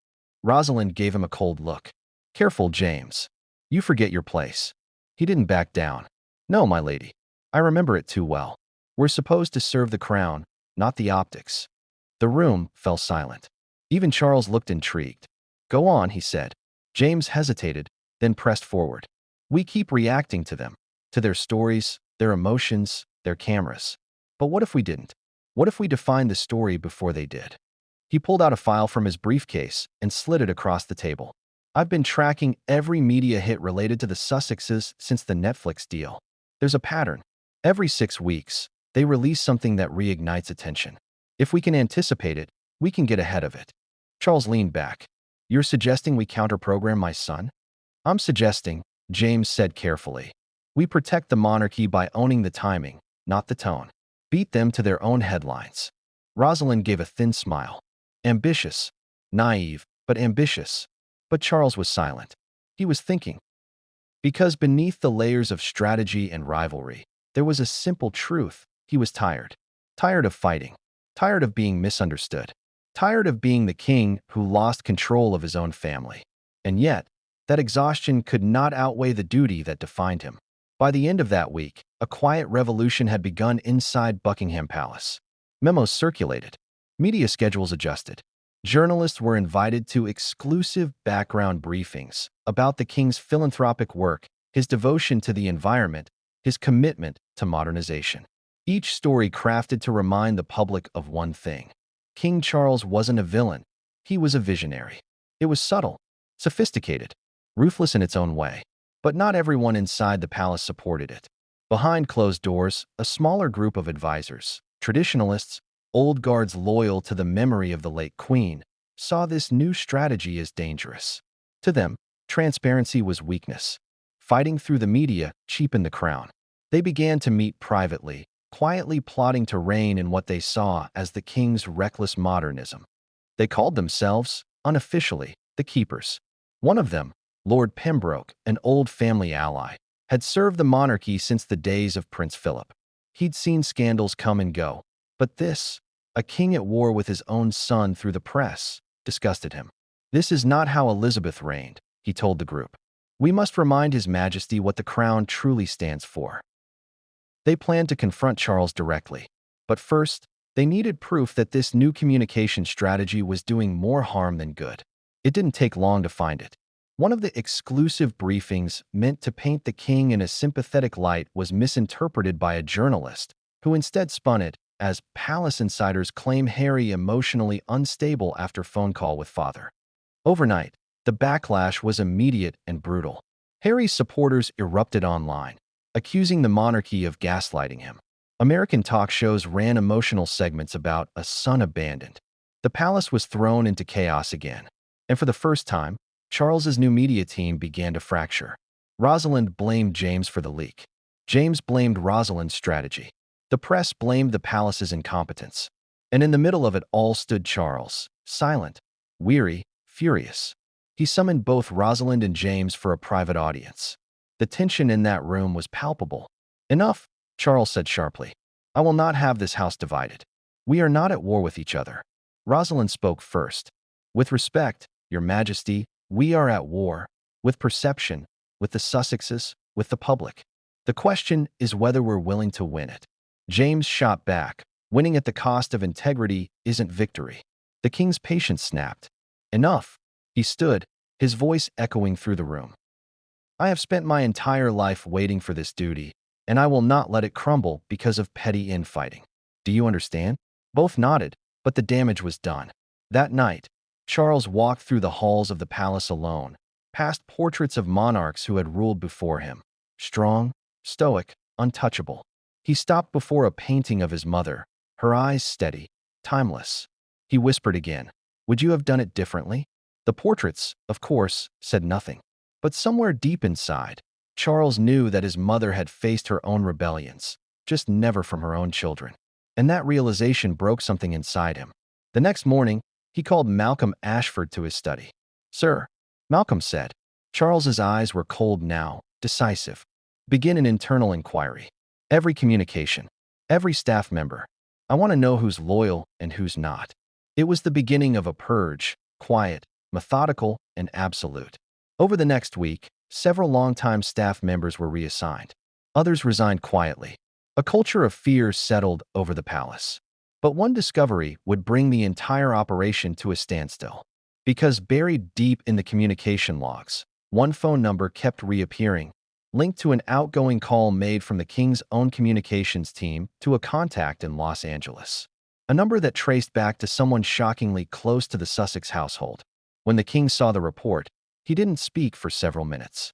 Rosalind gave him a cold look. "Careful, James. You forget your place." He didn't back down. "No, my lady. I remember it too well. We're supposed to serve the crown, not the optics." The room fell silent. Even Charles looked intrigued. "Go on," he said. James hesitated, then pressed forward. "We keep reacting to them, to their stories, their emotions, their cameras. But what if we didn't? What if we defined the story before they did?" He pulled out a file from his briefcase and slid it across the table. "I've been tracking every media hit related to the Sussexes since the Netflix deal. There's a pattern. Every 6 weeks, they release something that reignites attention. If we can anticipate it, we can get ahead of it." Charles leaned back. "You're suggesting we counter-program my son?" "I'm suggesting," James said carefully, We protect the monarchy by owning the timing, not the tone. Beat them to their own headlines. Rosalind gave a thin smile. Ambitious. Naive, but ambitious. But Charles was silent. He was thinking. Because beneath the layers of strategy and rivalry, there was a simple truth. He was tired. Tired of fighting. Tired of being misunderstood. Tired of being the king who lost control of his own family. And yet, that exhaustion could not outweigh the duty that defined him. By the end of that week, a quiet revolution had begun inside Buckingham Palace. Memos circulated. Media schedules adjusted. Journalists were invited to exclusive background briefings about the king's philanthropic work, his devotion to the environment, his commitment to modernization. Each story crafted to remind the public of one thing. King Charles wasn't a villain. He was a visionary. It was subtle, sophisticated, ruthless in its own way. But not everyone inside the palace supported it. Behind closed doors, a smaller group of advisors, traditionalists, old guards loyal to the memory of the late queen, saw this new strategy as dangerous. To them, transparency was weakness. Fighting through the media cheapened the crown. They began to meet privately, quietly plotting to reign in what they saw as the king's reckless modernism. They called themselves, unofficially, the Keepers. One of them, Lord Pembroke, an old family ally, had served the monarchy since the days of Prince Philip. He'd seen scandals come and go, but this, a king at war with his own son through the press, disgusted him. This is not how Elizabeth reigned, he told the group. We must remind His Majesty what the crown truly stands for. They planned to confront Charles directly, but first, they needed proof that this new communication strategy was doing more harm than good. It didn't take long to find it. One of the exclusive briefings meant to paint the king in a sympathetic light was misinterpreted by a journalist, who instead spun it as palace insiders claim Harry emotionally unstable after phone call with father. Overnight, the backlash was immediate and brutal. Harry's supporters erupted online, accusing the monarchy of gaslighting him. American talk shows ran emotional segments about a son abandoned. The palace was thrown into chaos again, and for the first time, Charles's new media team began to fracture. Rosalind blamed James for the leak. James blamed Rosalind's strategy. The press blamed the palace's incompetence. And in the middle of it all stood Charles, silent, weary, furious. He summoned both Rosalind and James for a private audience. The tension in that room was palpable. Enough, Charles said sharply. I will not have this house divided. We are not at war with each other. Rosalind spoke first. With respect, Your Majesty, we are at war, with perception, with the Sussexes, with the public. The question is whether we're willing to win it. James shot back. Winning at the cost of integrity isn't victory. The king's patience snapped. Enough. He stood, his voice echoing through the room. I have spent my entire life waiting for this duty, and I will not let it crumble because of petty infighting. Do you understand? Both nodded, but the damage was done. That night, Charles walked through the halls of the palace alone, past portraits of monarchs who had ruled before him. Strong, stoic, untouchable. He stopped before a painting of his mother, her eyes steady, timeless. He whispered again, Would you have done it differently? The portraits, of course, said nothing. But somewhere deep inside, Charles knew that his mother had faced her own rebellions, just never from her own children. And that realization broke something inside him. The next morning, he called Malcolm Ashford to his study. Sir, Malcolm said. Charles's eyes were cold now, decisive. Begin an internal inquiry. Every communication, every staff member. I want to know who's loyal and who's not. It was the beginning of a purge, quiet, methodical, and absolute. Over the next week, several longtime staff members were reassigned. Others resigned quietly. A culture of fear settled over the palace. But one discovery would bring the entire operation to a standstill. Because buried deep in the communication logs, one phone number kept reappearing, linked to an outgoing call made from the king's own communications team to a contact in Los Angeles. A number that traced back to someone shockingly close to the Sussex household. When the king saw the report, he didn't speak for several minutes.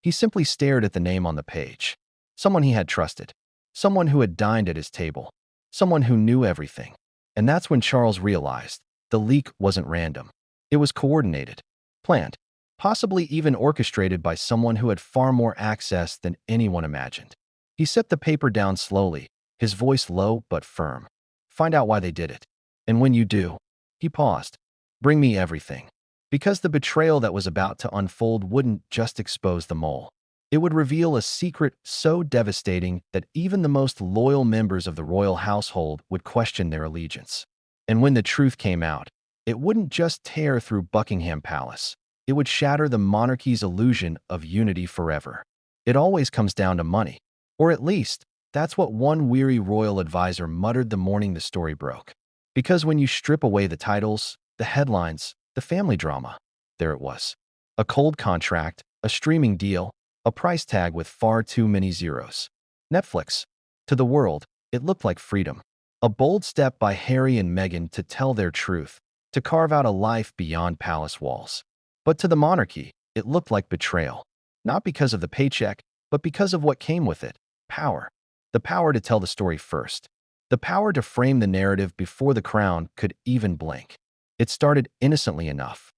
He simply stared at the name on the page. Someone he had trusted. Someone who had dined at his table. Someone who knew everything. And that's when Charles realized the leak wasn't random. It was coordinated, planned, possibly even orchestrated by someone who had far more access than anyone imagined. He set the paper down slowly, his voice low but firm. Find out why they did it. And when you do, he paused. Bring me everything. Because the betrayal that was about to unfold wouldn't just expose the mole. It would reveal a secret so devastating that even the most loyal members of the royal household would question their allegiance. And when the truth came out, it wouldn't just tear through Buckingham Palace. It would shatter the monarchy's illusion of unity forever. It always comes down to money. Or at least, that's what one weary royal advisor muttered the morning the story broke. Because when you strip away the titles, the headlines, the family drama, there it was. A cold contract, a streaming deal, a price tag with far too many zeros. Netflix. To the world, it looked like freedom. A bold step by Harry and Meghan to tell their truth, to carve out a life beyond palace walls. But to the monarchy, it looked like betrayal. Not because of the paycheck, but because of what came with it. Power. The power to tell the story first. The power to frame the narrative before the crown could even blink. It started innocently enough.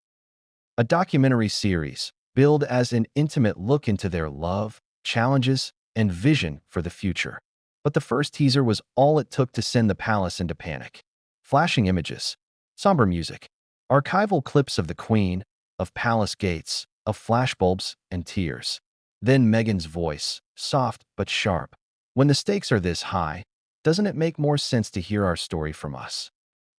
A documentary series, billed as an intimate look into their love, challenges, and vision for the future. But the first teaser was all it took to send the palace into panic. Flashing images, somber music, archival clips of the Queen, of palace gates, of flashbulbs and tears. Then Meghan's voice, soft but sharp. When the stakes are this high, doesn't it make more sense to hear our story from us?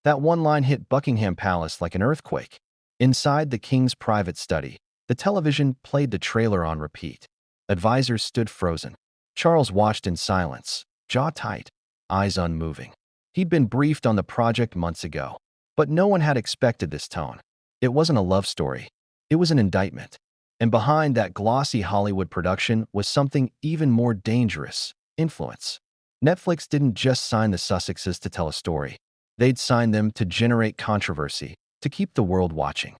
That one line hit Buckingham Palace like an earthquake. Inside the king's private study, the television played the trailer on repeat. Advisors stood frozen. Charles watched in silence, jaw tight, eyes unmoving. He'd been briefed on the project months ago, but no one had expected this tone. It wasn't a love story. It was an indictment. And behind that glossy Hollywood production was something even more dangerous: influence. Netflix didn't just sign the Sussexes to tell a story. They'd sign them to generate controversy, to keep the world watching.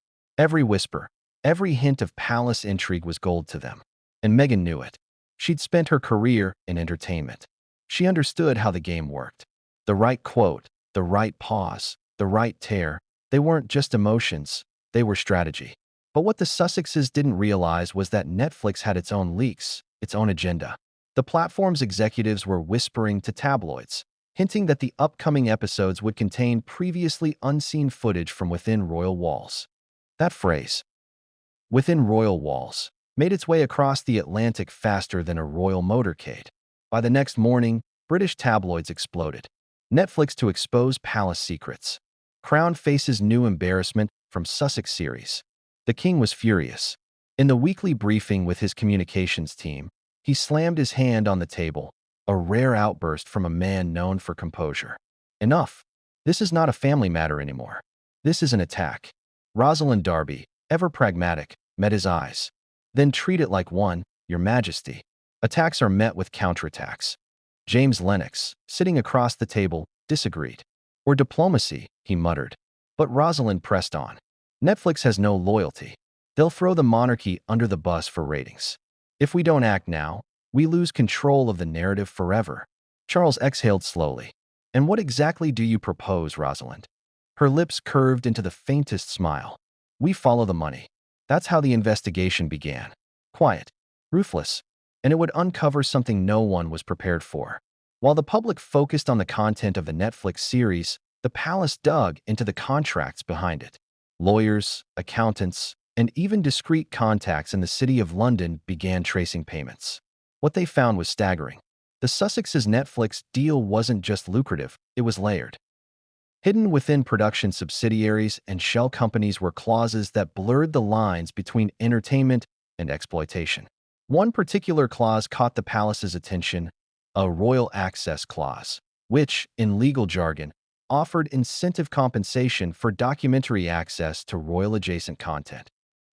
Every whisper, every hint of palace intrigue was gold to them. And Meghan knew it. She'd spent her career in entertainment. She understood how the game worked. The right quote, the right pause, the right tear. They weren't just emotions, they were strategy. But what the Sussexes didn't realize was that Netflix had its own leaks, its own agenda. The platform's executives were whispering to tabloids, hinting that the upcoming episodes would contain previously unseen footage from within royal walls. That phrase, within royal walls, made its way across the Atlantic faster than a royal motorcade. By the next morning, British tabloids exploded. Netflix to expose palace secrets. Crown faces new embarrassment from Sussex series. The king was furious. In the weekly briefing with his communications team, he slammed his hand on the table, a rare outburst from a man known for composure. Enough. This is not a family matter anymore. This is an attack. Rosalind Darby, ever pragmatic, met his eyes. Then treat it like one, Your Majesty. Attacks are met with counterattacks. James Lennox, sitting across the table, disagreed. Or diplomacy, he muttered. But Rosalind pressed on. Netflix has no loyalty. They'll throw the monarchy under the bus for ratings. If we don't act now, we lose control of the narrative forever. Charles exhaled slowly. And what exactly do you propose, Rosalind? Her lips curved into the faintest smile. We follow the money. That's how the investigation began. Quiet, ruthless, and it would uncover something no one was prepared for. While the public focused on the content of the Netflix series, the palace dug into the contracts behind it. Lawyers, accountants, and even discreet contacts in the City of London began tracing payments. What they found was staggering. The Sussexes' Netflix deal wasn't just lucrative, it was layered. Hidden within production subsidiaries and shell companies were clauses that blurred the lines between entertainment and exploitation. One particular clause caught the palace's attention: a royal access clause, which, in legal jargon, offered incentive compensation for documentary access to royal-adjacent content.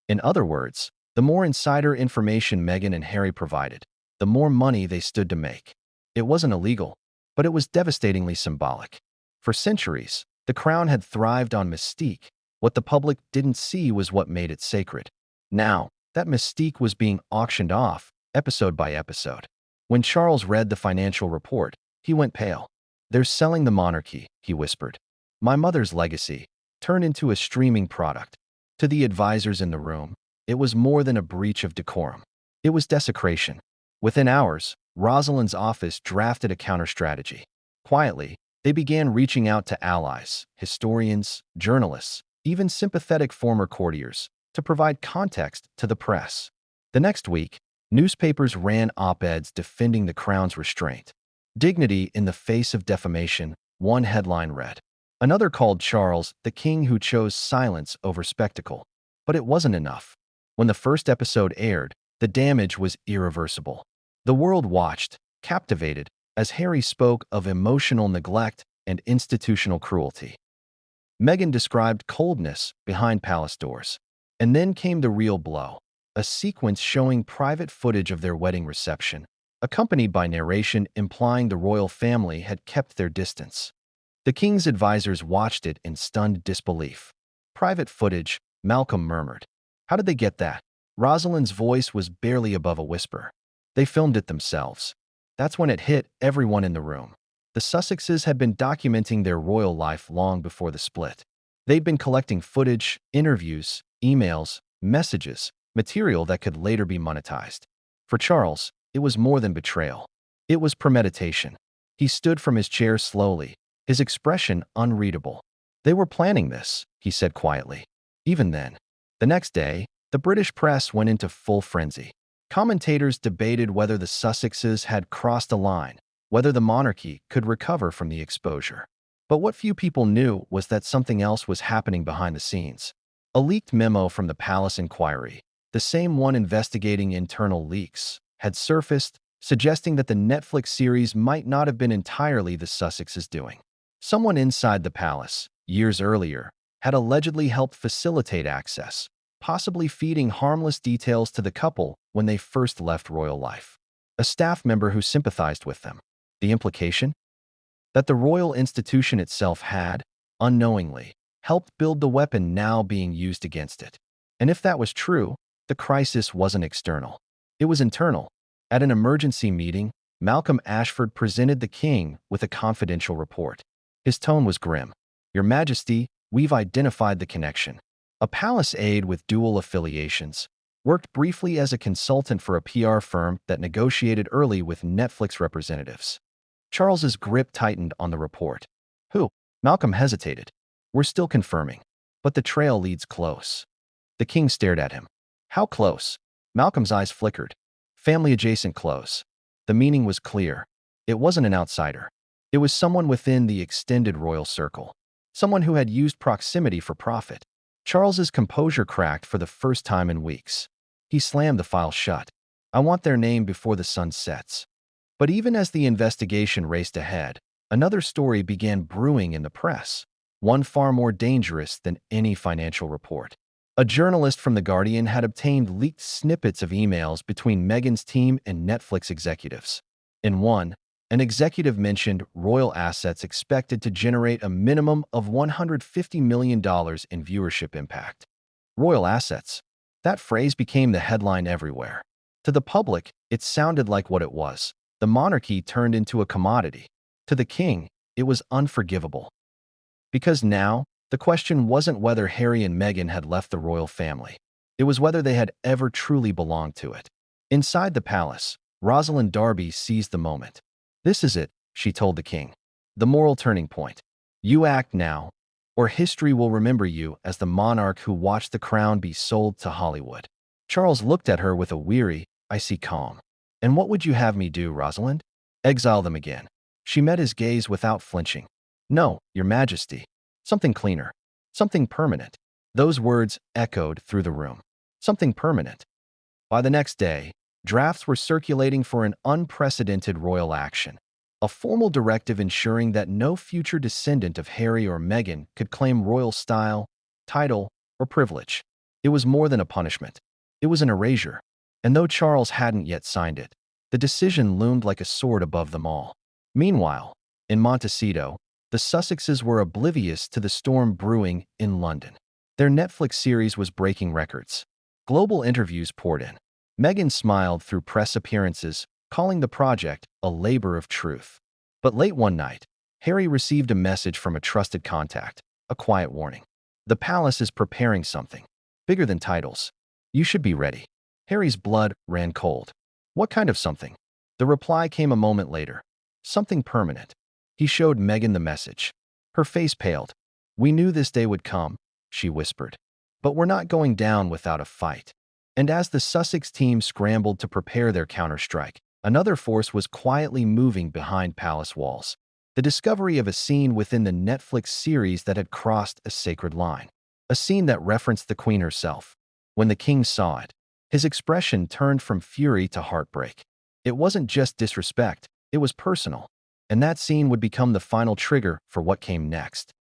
In other words, the more insider information Meghan and Harry provided, the more money they stood to make. It wasn't illegal, but it was devastatingly symbolic. For centuries, the crown had thrived on mystique. What the public didn't see was what made it sacred. Now, that mystique was being auctioned off, episode by episode. When Charles read the financial report, he went pale. They're selling the monarchy, he whispered. My mother's legacy, turned into a streaming product. To the advisors in the room, It was more than a breach of decorum. It was desecration. Within hours, Rosalind's office drafted a counter-strategy. Quietly, they began reaching out to allies, historians, journalists, even sympathetic former courtiers, to provide context to the press. The next week, newspapers ran op-eds defending the crown's restraint. Dignity in the face of defamation, one headline read. Another called Charles the king who chose silence over spectacle. But it wasn't enough. When the first episode aired, the damage was irreversible. The world watched, captivated, as Harry spoke of emotional neglect and institutional cruelty. Meghan described coldness behind palace doors. And then came the real blow, a sequence showing private footage of their wedding reception, accompanied by narration implying the royal family had kept their distance. The king's advisors watched it in stunned disbelief. Private footage, Malcolm murmured. How did they get that? Rosalind's voice was barely above a whisper. They filmed it themselves. That's when it hit everyone in the room. The Sussexes had been documenting their royal life long before the split. They'd been collecting footage, interviews, emails, messages, material that could later be monetized. For Charles, it was more than betrayal. It was premeditation. He stood from his chair slowly, his expression unreadable. They were planning this, he said quietly. Even then. The next day, the British press went into full frenzy. Commentators debated whether the Sussexes had crossed a line, whether the monarchy could recover from the exposure. But what few people knew was that something else was happening behind the scenes. A leaked memo from the palace inquiry, the same one investigating internal leaks, had surfaced, suggesting that the Netflix series might not have been entirely the Sussexes' doing. Someone inside the palace, years earlier, had allegedly helped facilitate access, possibly feeding harmless details to the couple when they first left royal life. A staff member who sympathized with them. The implication? That the royal institution itself had, unknowingly, helped build the weapon now being used against it. And if that was true, the crisis wasn't external. It was internal. At an emergency meeting, Malcolm Ashford presented the king with a confidential report. His tone was grim. Your Majesty, we've identified the connection. A palace aide with dual affiliations, worked briefly as a consultant for a PR firm that negotiated early with Netflix representatives. Charles's grip tightened on the report. Who? Malcolm hesitated. We're still confirming, but the trail leads close. The king stared at him. How close? Malcolm's eyes flickered. Family-adjacent close. The meaning was clear. It wasn't an outsider. It was someone within the extended royal circle. Someone who had used proximity for profit. Charles's composure cracked for the first time in weeks. He slammed the file shut. I want their name before the sun sets. But even as the investigation raced ahead, another story began brewing in the press, one far more dangerous than any financial report. A journalist from The Guardian had obtained leaked snippets of emails between Meghan's team and Netflix executives. In one, an executive mentioned royal assets expected to generate a minimum of $150 million in viewership impact. Royal assets. That phrase became the headline everywhere. To the public, it sounded like what it was. The monarchy turned into a commodity. To the king, it was unforgivable. Because now, the question wasn't whether Harry and Meghan had left the royal family. It was whether they had ever truly belonged to it. Inside the palace, Rosalind Darby seized the moment. This is it, she told the king. The moral turning point. You act now, or history will remember you as the monarch who watched the crown be sold to Hollywood. Charles looked at her with a weary, icy calm. And what would you have me do, Rosalind? Exile them again. She met his gaze without flinching. No, Your Majesty. Something cleaner. Something permanent. Those words echoed through the room. Something permanent. By the next day, drafts were circulating for an unprecedented royal action, a formal directive ensuring that no future descendant of Harry or Meghan could claim royal style, title, or privilege. It was more than a punishment. It was an erasure. And though Charles hadn't yet signed it, the decision loomed like a sword above them all. Meanwhile, in Montecito, the Sussexes were oblivious to the storm brewing in London. Their Netflix series was breaking records. Global interviews poured in. Meghan smiled through press appearances, calling the project a labor of truth. But late one night, Harry received a message from a trusted contact, a quiet warning. The palace is preparing something. Bigger than titles. You should be ready. Harry's blood ran cold. What kind of something? The reply came a moment later. Something permanent. He showed Meghan the message. Her face paled. We knew this day would come, she whispered. But we're not going down without a fight. And as the Sussex team scrambled to prepare their counterstrike, another force was quietly moving behind palace walls. The discovery of a scene within the Netflix series that had crossed a sacred line. A scene that referenced the Queen herself. When the king saw it, his expression turned from fury to heartbreak. It wasn't just disrespect, it was personal. And that scene would become the final trigger for what came next.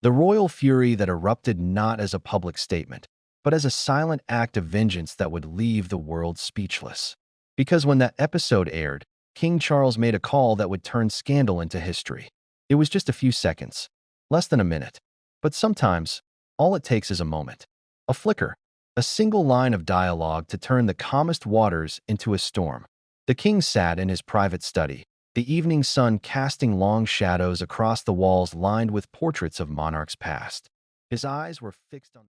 The royal fury that erupted not as a public statement, but as a silent act of vengeance that would leave the world speechless. Because when that episode aired, King Charles made a call that would turn scandal into history. It was just a few seconds, less than a minute. But sometimes, all it takes is a moment. A flicker, a single line of dialogue to turn the calmest waters into a storm. The king sat in his private study, the evening sun casting long shadows across the walls lined with portraits of monarchs past. His eyes were fixed on